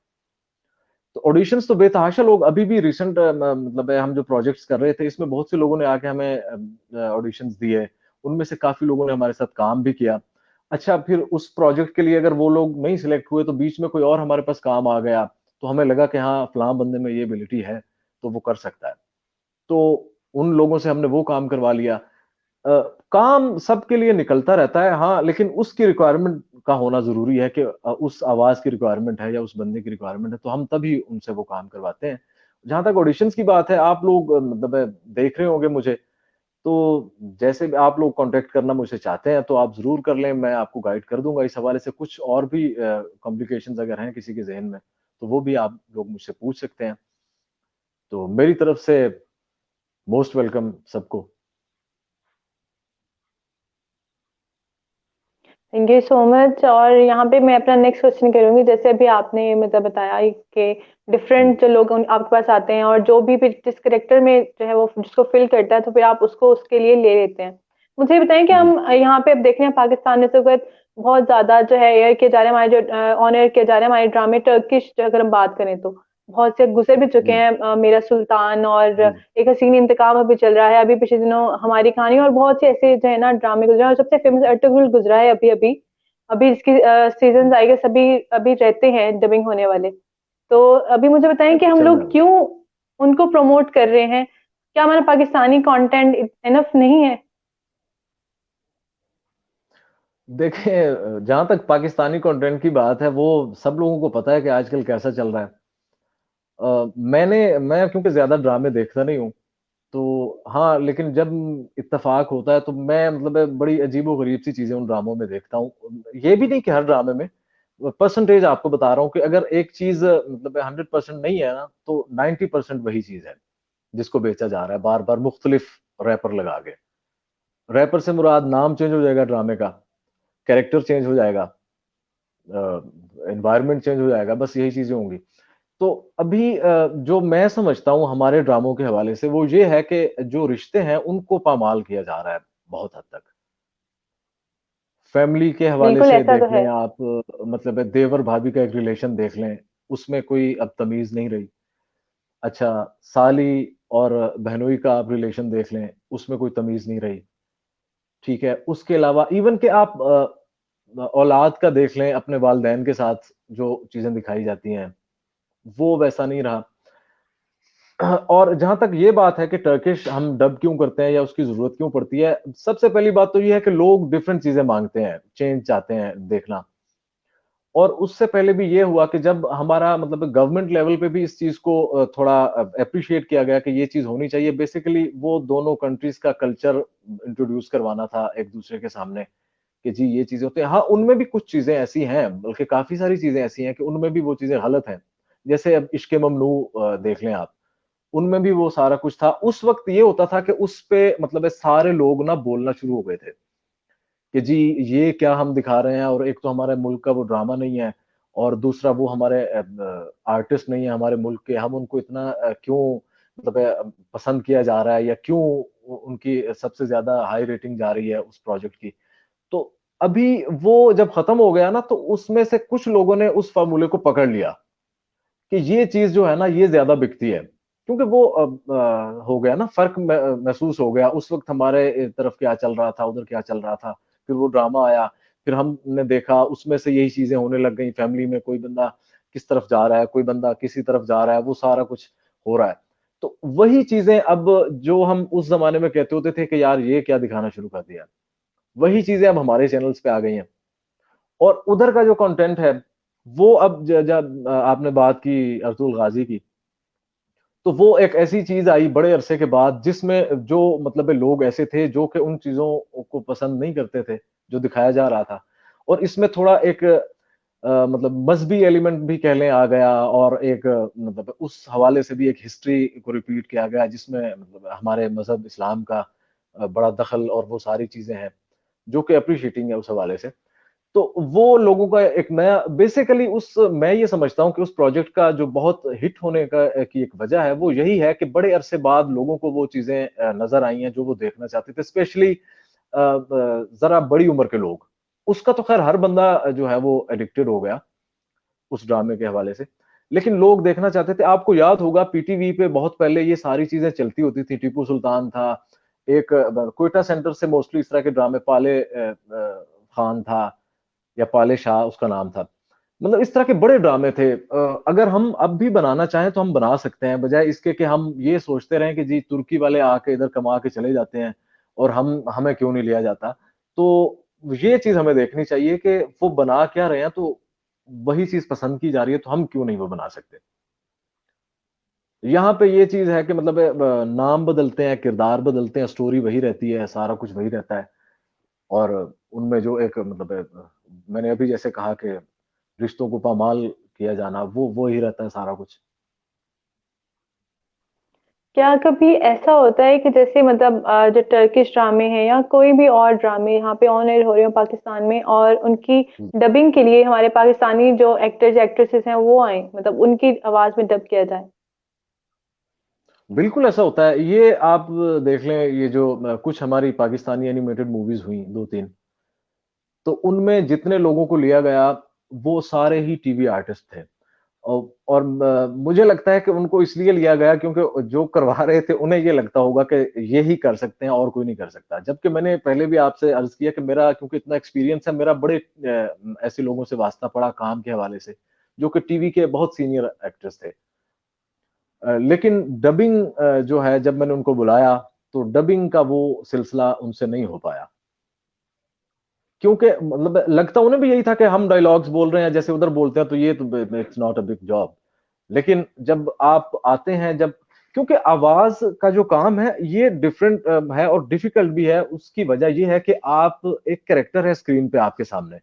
तो ऑडिशंस तो बेतहाशा लोग अभी भी रिसेंट मतलब हम जो प्रोजेक्ट्स कर रहे थे, इसमें बहुत से लोगों ने आके हमें ऑडिशंस दिए। उनमें से काफ़ी लोगों ने हमारे साथ काम भी किया। अच्छा, फिर उस प्रोजेक्ट के लिए अगर वो लोग नहीं सिलेक्ट हुए, तो बीच में कोई और हमारे पास काम आ गया, तो हमें लगा कि हाँ, फलाँ बंदे में ये एबिलिटी है, तो वो कर सकता है। तो उन लोगों से हमने वो काम करवा लिया। काम सबके लिए निकलता रहता है, हाँ, लेकिन उसकी रिक्वायरमेंट का होना ज़रूरी है कि उस आवाज़ की रिक्वायरमेंट है या उस बंदे की रिक्वायरमेंट है, तो हम तभी उनसे वो काम करवाते हैं। जहाँ तक ऑडिशंस की बात है, आप लोग मतलब देख रहे होंगे मुझे, तो जैसे भी आप लोग कॉन्टैक्ट करना मुझसे चाहते हैं, तो आप ज़रूर कर लें, मैं आपको गाइड कर दूँगा इस हवाले से। कुछ और भी कॉम्प्लिकेशंस अगर हैं किसी के ज़हन में, तो वो भी आप लोग मुझसे पूछ सकते हैं। तो मेरी तरफ से मोस्ट वेलकम सबको। Thank you so much. और यहाँ पे मैं अपना नेक्स्ट क्वेश्चन करूँगी, जैसे अभी आपने मतलब बताया कि हुँ, डिफरेंट जो लोग आपके पास आते हैं और जो भी फिर जिस करेक्टर में जो है वो जिसको फिल करता है, तो फिर आप उसको उसके लिए ले लेते हैं। मुझे ये बताएं कि जी। हम यहाँ पे अब देख रहे हैं पाकिस्तान में तो बहुत ज्यादा जो है एयर किए जा रहे हैं हमारे जो ऑन एयर किए जा रहे हैं हमारे ड्रामे टर्किश, अगर हम बात करें तो बहुत से गुजर भी चुके जी, हैं, मेरा सुल्तान और जी। एक हसीन इंतकाम अभी चल रहा है, अभी पिछले दिनों हमारी कहानी, और बहुत से ऐसे जो है ना ड्रामे गुजरा है, और सबसे फेमस अर्तुगरुल गुजरा है अभी अभी। अभी इसकी सीजन हुँ। आएगा, सभी अभी रहते हैं डबिंग होने वाले। तो अभी मुझे बताएं कि हम चल रहा लोग है। क्यों उनको प्रमोट कर रहे हैं? क्या हमारा पाकिस्तानी कंटेंट इनफ नहीं है? देखिए जहाँ तक पाकिस्तानी कंटेंट की बात है, वो सब लोगों को पता है कि आजकल कैसा चल रहा है। मैं क्योंकि ज़्यादा ड्रामे देखता नहीं हूँ, तो हाँ, लेकिन जब इत्तेफ़ाक होता है, तो मैं मतलब बड़ी अजीबो-गरीब सी चीज़ें उन ड्रामों में देखता हूँ। ये भी नहीं कि हर ड्रामे में, परसेंटेज आपको बता रहा हूँ कि अगर एक चीज़ मतलब 100% नहीं है ना, तो 90% वही चीज़ है, जिसको बेचा जा रहा है बार-बार मुख्तलिफ रैपर लगा के। रैपर से मुराद नाम चेंज हो जाएगा ड्रामे का, कैरेक्टर चेंज हो जाएगा, एनवायरनमेंट चेंज हो जाएगा, बस यही चीज़ें होंगी। तो अभी जो मैं समझता हूँ हमारे ड्रामों के हवाले से वो ये है कि जो रिश्ते हैं उनको पामाल किया जा रहा है बहुत हद तक। फैमिली के हवाले बिल्कुल से ऐसा तो देख है। लें आप, मतलब देवर-भाभी का एक रिलेशन देख लें, उसमें कोई अब तमीज़ नहीं रही। अच्छा, साली और बहनोई का आप रिलेशन देख लें, उसमें कोई तमीज़ नहीं रही। ठीक है, उसके अलावा इवन कि आप औलाद का देख लें अपने वालिदैन के साथ जो चीज़ें दिखाई जाती हैं, वो वैसा नहीं रहा। और जहाँ तक ये बात है कि टर्किश हम डब क्यों करते हैं या उसकी ज़रूरत क्यों पड़ती है, सबसे पहली बात तो ये है कि लोग डिफरेंट चीज़ें माँगते हैं, चेंज चाहते हैं देखना। और उससे पहले भी ये हुआ कि जब हमारा मतलब गवर्नमेंट लेवल पे भी इस चीज़ को थोड़ा एप्रिशिएट किया गया कि ये चीज़ होनी चाहिए। बेसिकली वो दोनों कंट्रीज़ का कल्चर इंट्रोड्यूस करवाना था एक-दूसरे के सामने कि जी ये चीज़ें होती हैं। हाँ, उनमें भी कुछ चीज़ें ऐसी हैं, बल्कि काफ़ी सारी चीज़ें ऐसी हैं कि उनमें भी वो चीज़ें गलत हैं। जैसे अब इश्क-ए ममनू देख लें आप। उनमें भी वो सारा कुछ था। उस वक़्त ये होता था कि उस पे मतलब सारे लोग ना बोलना शुरू हो गए थे, कि जी ये क्या हम दिखा रहे हैं, और एक तो हमारे मुल्क का वो ड्रामा नहीं है और दूसरा वो हमारे आर्टिस्ट नहीं है हमारे मुल्क के, हम उनको इतना क्यों मतलब पसंद किया जा रहा है या क्यों उनकी सबसे ज़्यादा हाई रेटिंग जा रही है उस प्रोजेक्ट की। तो अभी वो जब खत्म हो गया ना, तो उसमें से कुछ लोगों ने उस फ़ॉर्मूले को पकड़ लिया कि ये चीज़ जो है ना, ये ज़्यादा बिकती है। क्योंकि वो हो गया ना, फर्क महसूस हो गया उस वक्त हमारे तरफ क्या चल रहा था, उधर क्या चल रहा था। फिर वो ड्रामा आया, फिर हमने देखा उसमें से यही चीजें होने लग गई। फैमिली में कोई बंदा किस तरफ जा रहा है, कोई बंदा किसी तरफ जा रहा है, वो सारा कुछ हो रहा है। तो वही चीजें अब, जो हम उस जमाने में कहते होते थे कि यार ये क्या दिखाना शुरू कर दिया, वही चीजें अब हमारे चैनल्स पे आ गई हैं। और उधर का जो कंटेंट है, वो अब जब आपने बात की अर्तुल गाजी की, तो वो एक ऐसी चीज आई बड़े अरसे के बाद, जिसमें जो मतलब लोग ऐसे थे जो कि उन चीजों को पसंद नहीं करते थे जो दिखाया जा रहा था। और इसमें थोड़ा एक मतलब मजहबी एलिमेंट भी कह लें आ गया, और एक मतलब उस हवाले से भी एक हिस्ट्री को रिपीट किया गया, जिसमें मतलब हमारे मजहब इस्लाम का बड़ा दखल और वो सारी चीजें हैं, जो कि अप्रिशिएटिंग है उस हवाले से। तो वो लोगों का एक नया बेसिकली उस, मैं ये समझता हूँ कि उस प्रोजेक्ट का जो बहुत हिट होने का की एक वजह है, वो यही है कि बड़े अरसे बाद लोगों को वो चीजें नजर आई हैं जो वो देखना चाहते थे, स्पेशली जरा बड़ी उम्र के लोग। उसका तो खैर हर बंदा जो है वो एडिक्टेड हो गया उस ड्रामे के हवाले से, लेकिन लोग देखना चाहते थे। आपको याद होगा पीटीवी पे बहुत पहले ये सारी चीजें चलती होती थी, टीपू सुल्तान था एक, कोयटा सेंटर से मोस्टली इस तरह के ड्रामे, पाले खान था या पाले शाह उसका नाम था। मतलब इस तरह के बड़े ड्रामे थे। अगर हम अब भी बनाना चाहें तो हम बना सकते हैं, बजाय इसके कि हम ये सोचते रहें कि जी तुर्की वाले आके इधर कमा के चले जाते हैं और हम हमें क्यों नहीं लिया जाता। तो ये चीज हमें देखनी चाहिए कि वो बना क्या रहे हैं, तो वही चीज पसंद की जा रही है तो हम क्यों नहीं वो बना सकते। यहाँ पे ये चीज है कि मतलब नाम बदलते हैं, किरदार बदलते हैं, स्टोरी वही रहती है, सारा कुछ वही रहता है। और उनमें जो एक मतलब मैंने अभी जैसे कहा कि रिश्तों को पामाल किया जाना, वो ही रहता है सारा कुछ। क्या कभी ऐसा होता है कि जैसे मतलब जो टर्किश ड्रामे हैं या कोई भी और ड्रामे यहाँ पे ऑन एयर हो रहे हो पाकिस्तान में, और उनकी डबिंग के लिए हमारे पाकिस्तानी जो एक्टर्स एक्ट्रेसेस हैं वो आए, मतलब उनकी आवाज में डब किया जाए? बिल्कुल ऐसा होता है। ये आप देख लें, ये जो कुछ हमारी पाकिस्तानी एनिमेटेड मूवीज हुई दो तीन, तो उनमें जितने लोगों को लिया गया वो सारे ही टीवी आर्टिस्ट थे। और मुझे लगता है कि उनको इसलिए लिया गया क्योंकि जो करवा रहे थे उन्हें ये लगता होगा कि ये ही कर सकते हैं और कोई नहीं कर सकता। जबकि मैंने पहले भी आपसे अर्ज किया कि मेरा क्योंकि इतना एक्सपीरियंस है, मेरा बड़े ऐसे लोगों से वास्ता पड़ा काम के हवाले से, जो कि टीवी के बहुत सीनियर एक्टर्स थे। लेकिन डबिंग जो है, जब मैंने उनको बुलाया तो डबिंग का वो सिलसिला उनसे नहीं हो पाया, क्योंकि मतलब लगता उन्हें भी यही था कि हम डायलॉग्स बोल रहे हैं जैसे उधर बोलते हैं, तो ये तो it's not a big job. लेकिन जब आप आते हैं, जब क्योंकि आवाज का जो काम है ये डिफरेंट है और डिफिकल्ट भी है। उसकी वजह ये है कि आप एक कैरेक्टर है स्क्रीन पे आपके सामने,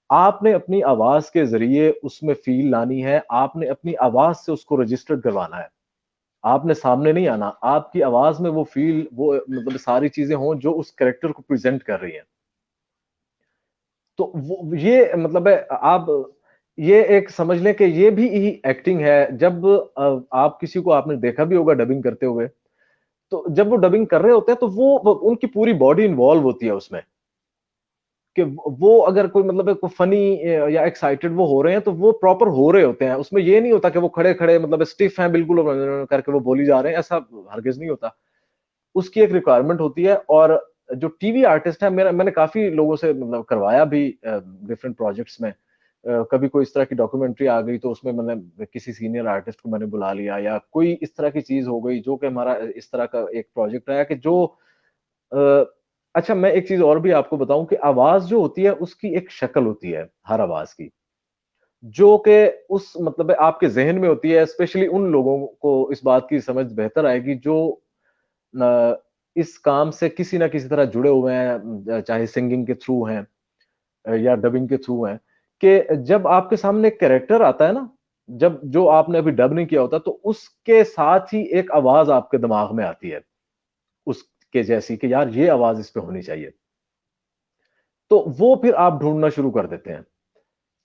आपने अपनी आवाज के जरिए उसमें फील लानी है, आपने अपनी आवाज से उसको रजिस्टर्ड करवाना है। आपने सामने नहीं आना, आपकी आवाज में वो फील, वो मतलब सारी चीजें हों जो उस कैरेक्टर को प्रेजेंट कर रही हैं। तो वो ये मतलब है, आप ये एक समझ लें कि ये भी ही एक्टिंग है। जब आप किसी को आपने देखा भी होगा डबिंग करते हुए, तो जब वो डबिंग कर रहे होते हैं तो वो उनकी पूरी बॉडी इन्वॉल्व होती है उसमें, कि वो अगर कोई मतलब कोई फनी या एक्साइटेड वो हो रहे हैं तो वो प्रॉपर हो रहे होते हैं। उसमें ये नहीं होता कि वो खड़े खड़े मतलब स्टिफ हैं बिल्कुल करके वो बोली जा रहे हैं, ऐसा हरगिज नहीं होता। उसकी एक रिक्वायरमेंट होती है। और जो टीवी आर्टिस्ट है, मेरा मैंने काफी लोगों से मतलब करवाया भी डिफरेंट प्रोजेक्ट्स में। कभी कोई इस तरह की डॉक्यूमेंट्री आ गई तो उसमें मैंने किसी सीनियर आर्टिस्ट को मैंने बुला लिया, या कोई इस तरह की चीज हो गई जो कि हमारा इस तरह का एक प्रोजेक्ट आया कि जो अ, अच्छा, मैं एक चीज और भी आपको बताऊं कि आवाज जो होती है उसकी एक शक्ल होती है हर आवाज की, जो कि उस मतलब आपके जहन में होती है। स्पेशली उन लोगों को इस बात की समझ बेहतर आएगी जो अ, इस काम से किसी ना किसी तरह जुड़े हुए हैं, चाहे सिंगिंग के थ्रू हैं या डबिंग के थ्रू हैं, कि जब आपके सामने एक कैरेक्टर आता है ना, जब जो आपने अभी डब नहीं किया होता, तो उसके साथ ही एक आवाज आपके दिमाग में आती है उसके जैसी, कि यार ये आवाज इस पे होनी चाहिए। तो वो फिर आप ढूंढना शुरू कर देते हैं।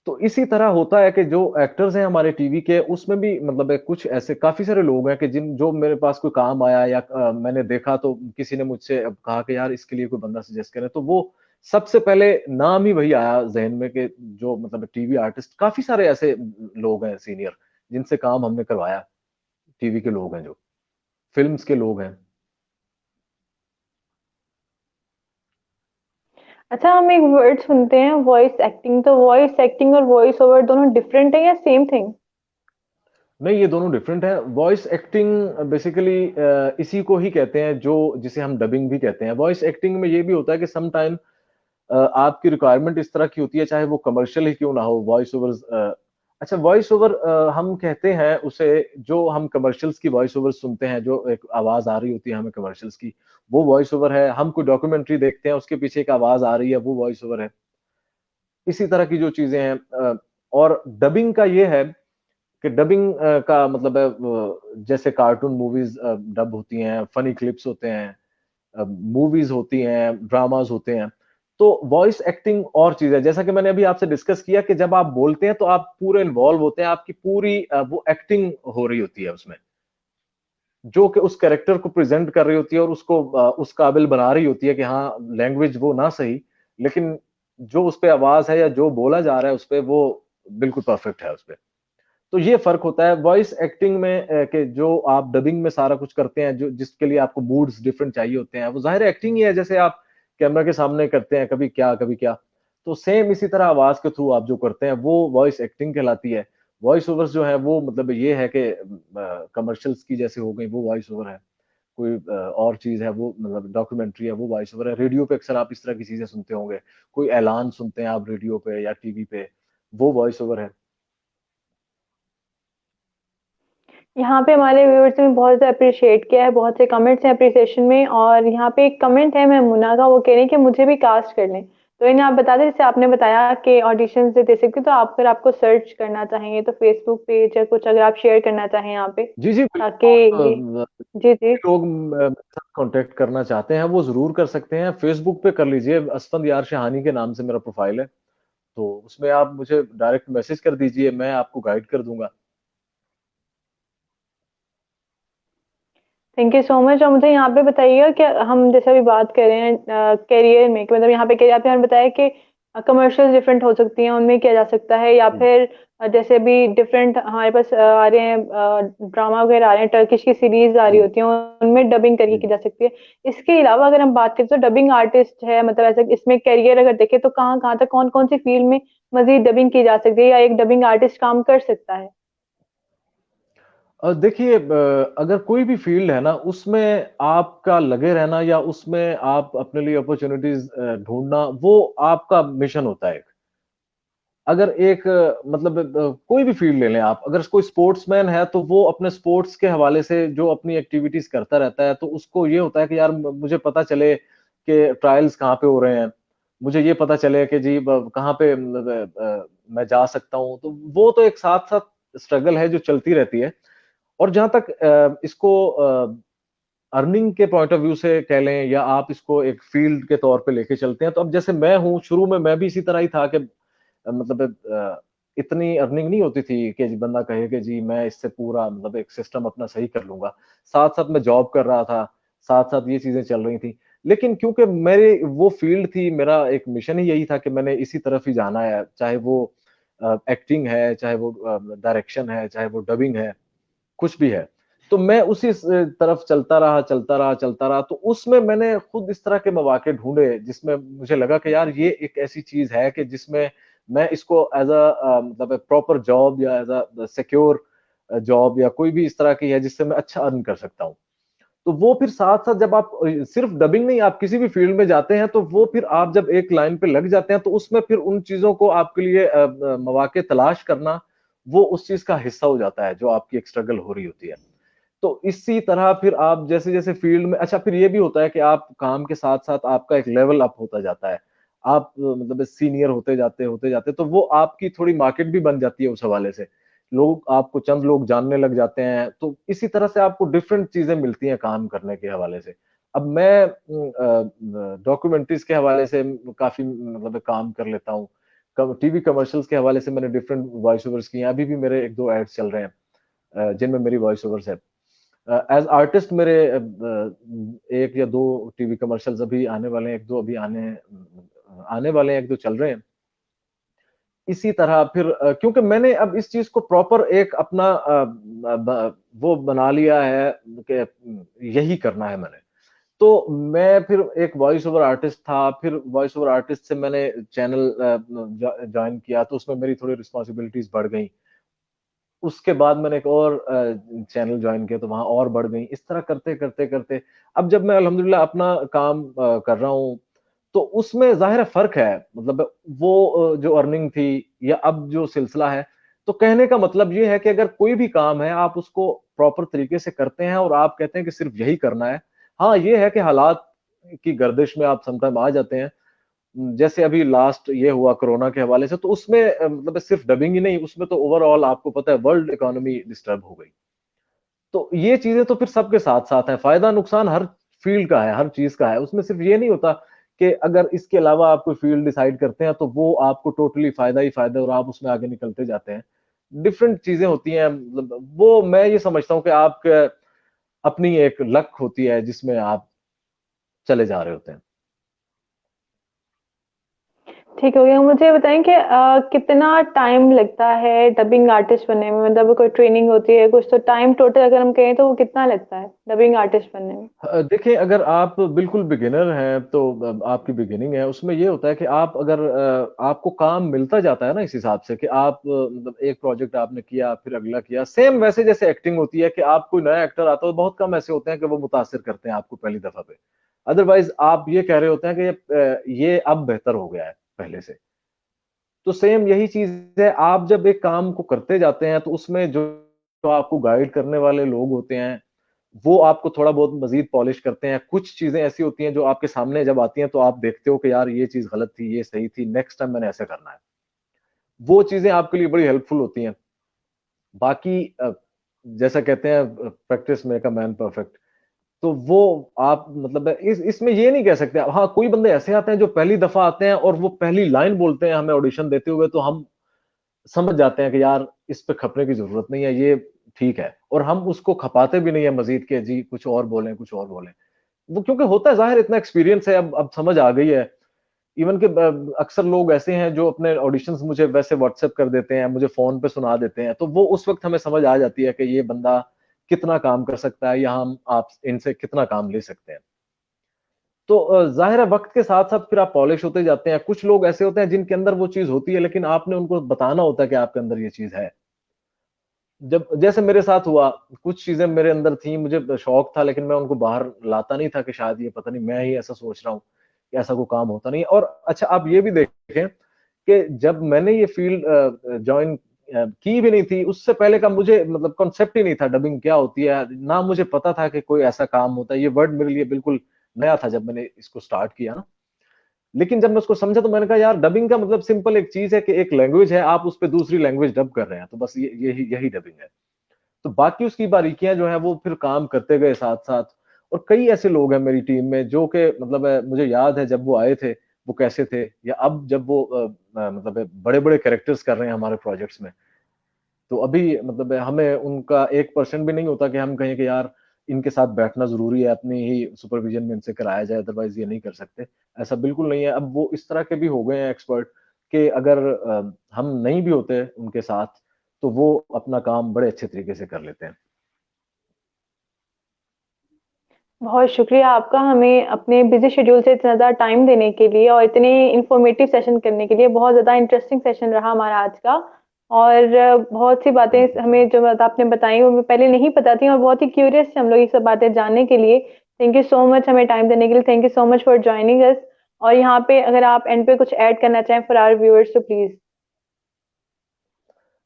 तो इसी तरह होता है कि जो एक्टर्स हैं हमारे टीवी के, उसमें भी मतलब है कुछ ऐसे काफी सारे लोग हैं कि जिन जो मेरे पास कोई काम आया या मैंने देखा तो किसी ने मुझसे अब कहा कि यार इसके लिए कोई बंदा सजेस्ट करें, तो वो सबसे पहले नाम ही वही आया जहन में कि जो मतलब टीवी आर्टिस्ट, काफी सारे ऐसे लोग हैं सीनियर जिनसे काम हमने करवाया, टीवी के लोग हैं जो फिल्म्स के लोग हैं। अच्छा, हम एक वर्ड सुनते हैं वॉइस एक्टिंग, तो वॉइस एक्टिंग और वॉइस ओवर दोनों डिफरेंट है या सेम थिंग? नहीं, ये दोनों डिफरेंट है। वॉइस एक्टिंग बेसिकली इसी को ही कहते हैं जो जिसे हम डबिंग भी कहते हैं। वॉइस एक्टिंग में ये भी होता है कि सम टाइम आपकी रिक्वायरमेंट इस तरह की होती है, चाहे वो कमर्शियल ही क्यों ना हो। वॉइस ओवर्स अच्छा, वॉइस ओवर हम कहते हैं उसे, जो हम कमर्शियल्स की वॉइस ओवर सुनते हैं, जो एक आवाज आ रही होती है हमें कमर्शियल्स की, वो वॉइस ओवर है। हम कोई डॉक्यूमेंट्री देखते हैं, उसके पीछे एक आवाज आ रही है, वो वॉइस ओवर है। इसी तरह की जो चीजें हैं। और डबिंग का ये है कि डबिंग का मतलब है जैसे कार्टून मूवीज डब होती हैं, फनी क्लिप्स होते हैं, मूवीज होती हैं, ड्रामास होते हैं। तो वॉइस एक्टिंग और चीज है। जैसा कि मैंने अभी आपसे डिस्कस किया कि जब आप बोलते हैं तो आप पूरे इन्वॉल्व होते हैं, आपकी पूरी वो एक्टिंग हो रही होती है उसमें, जो कि उस कैरेक्टर को प्रेजेंट कर रही होती है और उसको उस काबिल बना रही होती है कि हाँ, लैंग्वेज वो ना सही, लेकिन जो उस पे आवाज है या जो बोला जा रहा है उस पे, वो बिल्कुल परफेक्ट है उस पे। तो ये फर्क होता है वॉइस एक्टिंग में कि जो आप डबिंग में सारा कुछ करते हैं, जो जिसके लिए आपको मूड्स डिफरेंट चाहिए होते हैं, वो जाहिर एक्टिंग ही है। जैसे आप कैमरा के सामने करते हैं कभी क्या कभी क्या, तो सेम इसी तरह आवाज के थ्रू आप जो करते हैं वो वॉइस एक्टिंग कहलाती है। वॉइस ओवर्स जो है वो मतलब ये है कि कमर्शियल्स की जैसे हो गई वो वॉइस ओवर है, कोई और चीज है वो मतलब डॉक्यूमेंट्री है वो वॉइस ओवर है। रेडियो पे अक्सर आप इस तरह की चीजें सुनते होंगे, कोई ऐलान सुनते हैं आप रेडियो पे या टीवी पे, वो वॉइस ओवर है। यहाँ पे हमारे व्यूअर्स ने बहुत ज़्यादा अप्रिशिएट किया है, बहुत से कमेंट्स हैं अप्रिसिएशन में, और यहाँ पे एक कमेंट है मुन्ना का, वो कह रहे हैं कि मुझे भी कास्ट कर लें। तो इन्हें आप बता दें, जैसे आपने बताया कि ऑडिशन से दे सकते, तो आप अगर आपको सर्च करना चाहेंगे तो फेसबुक पेज या कुछ अगर आप शेयर करना चाहें यहाँ पे, जी जी ताकि ये। बिल्कुल। जी जी। लोग मेरे साथ कांटेक्ट करना चाहते हैं वो जरूर कर सकते हैं। फेसबुक पे कर लीजिए, असफंद यार शहानी के नाम से मेरा प्रोफाइल है, तो उसमें आप मुझे डायरेक्ट मैसेज कर दीजिए, मैं आपको गाइड कर दूंगा। Thank you so much. और मुझे यहाँ पे बताइएगा कि हम जैसे अभी बात कर रहे हैं करियर में, कि मतलब यहाँ पे करियर पे हमने बताया कि कमर्शियल डिफरेंट हो सकती हैं, उनमें किया जा सकता है, या हम्म, फिर जैसे अभी डिफरेंट हमारे पास आ रहे हैं ड्रामा वगैरह आ रहे हैं, टर्किश की सीरीज आ रही जी होती हैं, उनमें डबिंग करके जी। की जा सकती है। इसके अलावा अगर हम बात करें तो डबिंग आर्टिस्ट है, मतलब ऐसा इसमें करियर अगर देखें तो कहाँ कहाँ तक कौन कौन सी फील्ड में मजीद डबिंग की जा सकती है, या एक डबिंग आर्टिस्ट काम कर सकता है? देखिए, अगर कोई भी फील्ड है ना, उसमें आपका लगे रहना या उसमें आप अपने लिए अपॉर्चुनिटीज ढूंढना, वो आपका मिशन होता है। अगर एक मतलब कोई भी फील्ड ले लें आप, अगर कोई स्पोर्ट्समैन है तो वो अपने स्पोर्ट्स के हवाले से जो अपनी एक्टिविटीज करता रहता है, तो उसको ये होता है कि यार मुझे पता चले कि ट्रायल्स कहाँ पे हो रहे हैं, मुझे ये पता चले कि जी कहाँ पे मतलब, मैं जा सकता हूँ। तो वो तो एक साथ साथ स्ट्रगल है जो चलती रहती है। और जहां तक इसको अर्निंग के पॉइंट ऑफ व्यू से कह लें, या आप इसको एक फील्ड के तौर पे लेके चलते हैं, तो अब जैसे मैं हूँ, शुरू में मैं भी इसी तरह ही था कि मतलब इतनी अर्निंग नहीं होती थी कि जी बंदा कहे कि जी मैं इससे पूरा मतलब एक सिस्टम अपना सही कर लूंगा। साथ साथ मैं जॉब कर रहा था, साथ साथ ये चीजें चल रही थी। लेकिन क्योंकि मेरी वो फील्ड थी, मेरा एक मिशन ही यही था कि मैंने इसी तरफ ही जाना है, चाहे वो एक्टिंग है, चाहे वो डायरेक्शन है, चाहे वो डबिंग है, कुछ भी है। तो मैं उसी तरफ चलता रहा, तो उसमें मैंने खुद इस तरह के मौके ढूँढे, जिसमें मुझे लगा कि यार ये एक ऐसी चीज़ है कि जिसमें मैं इसको एज़ मतलब प्रॉपर जॉब या एज़ सिक्योर जॉब या कोई भी इस तरह की है जिससे मैं अच्छा अर्न कर सकता हूँ। तो वो फिर साथ-साथ जब आप सिर्फ डबिंग नहीं, आप किसी भी फील्ड में जाते हैं, तो वो फिर आप जब एक लाइन पे लग जाते हैं, तो उसमें फिर उन चीज़ों को आपके लिए मौके तलाश करना, वो उस चीज़ का हिस्सा हो जाता है, जो आपकी एक स्ट्रगल हो रही होती है। तो इसी तरह फिर आप जैसे-जैसे फील्ड में अच्छा, फिर ये भी होता है कि आप काम के साथ-साथ आपका एक लेवल अप होता जाता है। आप मतलब सीनियर होते जाते, तो वो आपकी थोड़ी मार्केट भी बन जाती है उस हवाले से। लोग आपको चंद लोग जानने लग जाते हैं, तो इसी तरह से आपको डिफरेंट चीज़ें मिलती हैं काम करने के हवाले से। अब मैं डॉक्यूमेंट्रीज़ के हवाले से काफ़ी मतलब काम कर लेता हूँ। कब टीवी कमर्शियल्स के हवाले से मैंने डिफरेंट वॉइस ओवर्स किए हैं। अभी भी मेरे 1-2 एड्स चल रहे हैं जिनमें मेरी वॉइस ओवर्स है। एज़ आर्टिस्ट मेरे 1 या 2 टीवी कमर्शियल्स अभी आने वाले हैं, 1-2 अभी आने वाले हैं, 1-2 चल रहे हैं। इसी तरह फिर क्योंकि मैंने अब इस चीज को प्रॉपर एक अपना वो बना लिया है कि यही करना है मैंने। तो मैं फिर एक वॉइस ओवर आर्टिस्ट था, फिर वॉइस ओवर आर्टिस्ट से मैंने चैनल ज्वाइन किया, तो उसमें मेरी थोड़ी रिस्पॉन्सिबिलिटीज बढ़ गई। उसके बाद मैंने एक और चैनल ज्वाइन किया, तो वहां और बढ़ गई। इस तरह करते करते करते अब जब मैं अल्हम्दुलिल्लाह अपना काम कर रहा हूँ, तो उसमें जाहिर है फर्क है। मतलब वो जो अर्निंग थी या अब जो सिलसिला है, तो कहने का मतलब ये है कि अगर कोई भी काम है आप उसको प्रॉपर तरीके से करते हैं और आप कहते हैं कि सिर्फ यही करना है। हाँ, ये है कि हालात की गर्दिश में आप समटाइम आ जाते हैं। जैसे अभी लास्ट ये हुआ कोरोना के हवाले से, तो उसमें मतलब सिर्फ डबिंग ही नहीं, उसमें तो ओवरऑल आपको पता है वर्ल्ड इकोनॉमी डिस्टर्ब हो गई। तो ये चीजें तो फिर सबके साथ साथ है, फायदा नुकसान हर फील्ड का है, हर चीज का है। उसमें सिर्फ ये नहीं होता कि अगर इसके अलावा आप कोई फील्ड डिसाइड करते हैं तो वो आपको टोटली फायदा ही फायदा है और आप उसमें आगे निकलते जाते हैं। डिफरेंट चीजें होती हैं। मतलब वो मैं ये समझता हूँ कि आपके अपनी एक लक होती है जिसमें आप चले जा रहे होते हैं। ठीक हो गया। मुझे बताएं कि कितना टाइम लगता है डबिंग आर्टिस्ट बनने में? मतलब कोई ट्रेनिंग होती है कुछ, तो टाइम टोटल अगर हम कहें तो वो कितना लगता है डबिंग आर्टिस्ट बनने में? देखिए, अगर आप बिल्कुल बिगिनर हैं तो आपकी बिगिनिंग है, उसमें ये होता है कि आप अगर आपको काम मिलता जाता है ना इस हिसाब से कि आप मतलब एक प्रोजेक्ट आपने किया, फिर अगला किया, सेम वैसे जैसे एक्टिंग होती है कि आप कोई नया एक्टर आता है तो बहुत कम ऐसे होते हैं कि वो मुतासिर करते हैं आपको पहली दफा पे। अदरवाइज आप ये कह रहे होते हैं कि ये अब बेहतर हो गया है पहले से। तो सेम यही चीज है, आप जब एक काम को करते जाते हैं तो उसमें जो जो आपको गाइड करने वाले लोग होते हैं, वो आपको थोड़ा बहुत मजीद पॉलिश करते हैं। कुछ चीजें ऐसी होती हैं जो आपके सामने जब आती हैं तो आप देखते हो कि यार ये चीज गलत थी, ये सही थी, नेक्स्ट टाइम मैंने ऐसा करना है। वो चीजें आपके लिए बड़ी हेल्पफुल होती हैं। बाकी जैसा कहते हैं practice make a man perfect. तो वो आप मतलब इस इसमें ये नहीं कह सकते। हाँ, कोई बंदे ऐसे आते हैं जो पहली दफा आते हैं और वो पहली लाइन बोलते हैं हमें ऑडिशन देते हुए, तो हम समझ जाते हैं कि यार इस पे खपने की जरूरत नहीं है, ये ठीक है। और हम उसको खपाते भी नहीं है मजीद के जी कुछ और बोलें, कुछ और बोलें। वो क्योंकि होता है, जाहिर इतना एक्सपीरियंस है, अब समझ आ गई है। इवन के अक्सर लोग ऐसे हैं जो अपने ऑडिशंस मुझे वैसे व्हाट्सएप कर देते हैं, मुझे फोन पे सुना देते हैं, तो वो उस वक्त हमें समझ आ जाती है कि ये बंदा कितना काम कर सकता है या हम आप इनसे कितना काम ले सकते हैं। तो जाहिर है वक्त के साथ साथ फिर आप पॉलिश होते जाते हैं। कुछ लोग ऐसे होते हैं जिनके अंदर वो चीज होती है, लेकिन आपने उनको बताना होता है कि आपके अंदर ये चीज है। जब जैसे मेरे साथ हुआ, कुछ चीजें मेरे अंदर थी, मुझे शौक था, लेकिन मैं उनको बाहर लाता नहीं था कि शायद ये पता नहीं मैं ही ऐसा सोच रहा हूँ कि ऐसा कोई काम होता नहीं है। और अच्छा, आप ये भी देखें कि जब मैंने ये फील्ड ज्वाइन की भी नहीं थी, उससे पहले का मुझे मतलब कॉन्सेप्ट ही नहीं था डबिंग क्या होती है, ना मुझे पता था कि कोई ऐसा काम होता है। ये वर्ड मेरे लिए बिल्कुल नया था जब मैंने इसको स्टार्ट किया ना। लेकिन जब मैं उसको समझा तो मैंने कहा यार डबिंग का मतलब सिंपल एक चीज है कि एक लैंग्वेज है, आप उस पर दूसरी लैंग्वेज डब कर रहे हैं, तो बस ये यही यही डबिंग है। तो बाकी उसकी बारीकियां जो है वो फिर काम करते गए साथ साथ। और कई ऐसे लोग हैं मेरी टीम में जो कि मतलब मुझे याद है जब वो आए थे वो कैसे थे, या अब जब वो मतलब बड़े बड़े कैरेक्टर्स कर रहे हैं हमारे प्रोजेक्ट्स में। तो अभी मतलब हमें उनका 1% भी नहीं होता कि हम कहें कि यार इनके साथ बैठना जरूरी है, अपनी ही सुपरविजन में इनसे कराया जाए, अदरवाइज ये नहीं कर सकते। ऐसा बिल्कुल नहीं है। अब वो इस तरह के भी हो गए हैं एक्सपर्ट कि अगर हम नहीं भी होते उनके साथ तो वो अपना काम बड़े अच्छे तरीके से कर लेते हैं। बहुत शुक्रिया आपका हमें अपने बिजी शेड्यूल से इतना ज़्यादा टाइम देने के लिए और इतने इंफॉर्मेटिव सेशन करने के लिए। बहुत ज़्यादा इंटरेस्टिंग सेशन रहा हमारा आज का। और बहुत सी बातें थैंक यू। हमें जो बात आपने बताई वो हमें पहले नहीं पता थी और बहुत ही क्यूरियस थे हम लोग ये सब बातें जानने के लिए। थैंक यू सो मच हमें टाइम देने के लिए। Thank you so much for joining us. और यहाँ पे अगर आप एंड पे कुछ ऐड करना चाहें फॉर आवर व्यूअर्स तो प्लीज।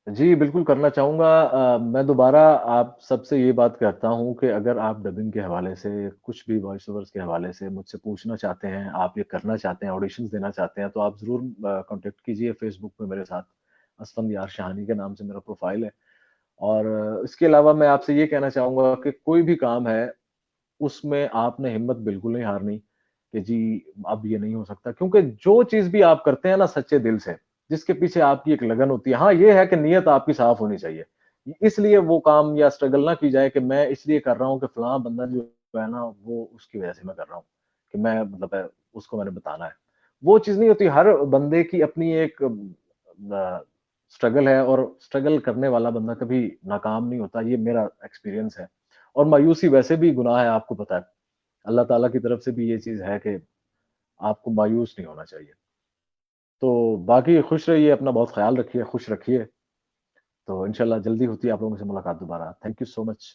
जी, बिल्कुल करना चाहूँगा। मैं दोबारा आप सबसे ये बात कहता हूँ कि अगर आप डबिंग के हवाले से, कुछ भी वॉइस ओवर्स के हवाले से मुझसे पूछना चाहते हैं, आप ये करना चाहते हैं, ऑडिशंस देना चाहते हैं, तो आप ज़रूर कॉन्टैक्ट कीजिए फ़ेसबुक पे मेरे साथ। असफ़ंद यार शाहानी के नाम से मेरा प्रोफ़ाइल है। और इसके अलावा मैं आपसे ये कहना चाहूँगा कि कोई भी काम है, उसमें आपने हिम्मत बिल्कुल नहीं हारनी कि जी अब ये नहीं हो सकता, क्योंकि जो चीज भी आप करते हैं ना सच्चे दिल से, जिसके पीछे आपकी एक लगन होती है, हाँ ये है कि नीयत आपकी साफ होनी चाहिए। इसलिए वो काम या स्ट्रगल ना की जाए कि मैं इसलिए कर रहा हूँ कि फलां बंदा जो है ना वो उसकी वजह से मैं कर रहा हूँ, कि मैं मतलब उसको मैंने बताना है। वो चीज नहीं होती। हर बंदे की अपनी एक स्ट्रगल है, और स्ट्रगल करने वाला बंदा कभी नाकाम नहीं होता, ये मेरा एक्सपीरियंस है। और मायूसी वैसे भी गुनाह है, आपको पता है। अल्लाह ताला की तरफ से भी ये चीज़ है कि आपको मायूस नहीं होना चाहिए। तो बाकी खुश रहिए, अपना बहुत ख़्याल रखिए, खुश रखिए। तो इंशाल्लाह जल्दी होती है आप लोगों से मुलाकात दोबारा। Thank you so much.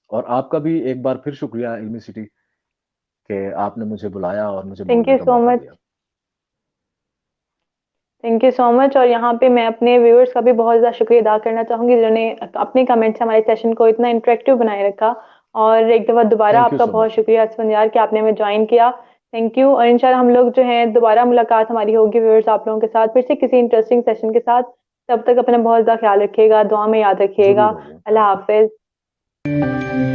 और आपका भी एक बार फिर शुक्रिया इल्मी सिटी कि आपने मुझे बुलाया और मुझे थैंक बोलने यू का सो मौका मच। दिया। Thank you so much. और यहाँ पे मैं अपने व्यूअर्स का भी बहुत ज़्यादा शुक्रिया अदा करना चाहूँगी जिन्होंने अपने कमेंट्स से हमारे सेशन को इतना इंटरेक्टिव बनाए रखा। और एक दफ़ा दोबारा थैंक यू आपका सो बहुत मच। शुक्रिया असफंयार कि आपने हमें ज्वाइन किया। Thank you. और इंशाल्लाह हम लोग जो है दोबारा मुलाकात हमारी होगी व्यूअर्स आप लोगों के साथ फिर से किसी इंटरेस्टिंग सेशन के साथ। तब तक अपना बहुत ज़्यादा ख्याल रखिएगा, दुआ में याद रखिएगा। ज़रूर होगी अल्लाह इंशाल्लाह। हाफिज़।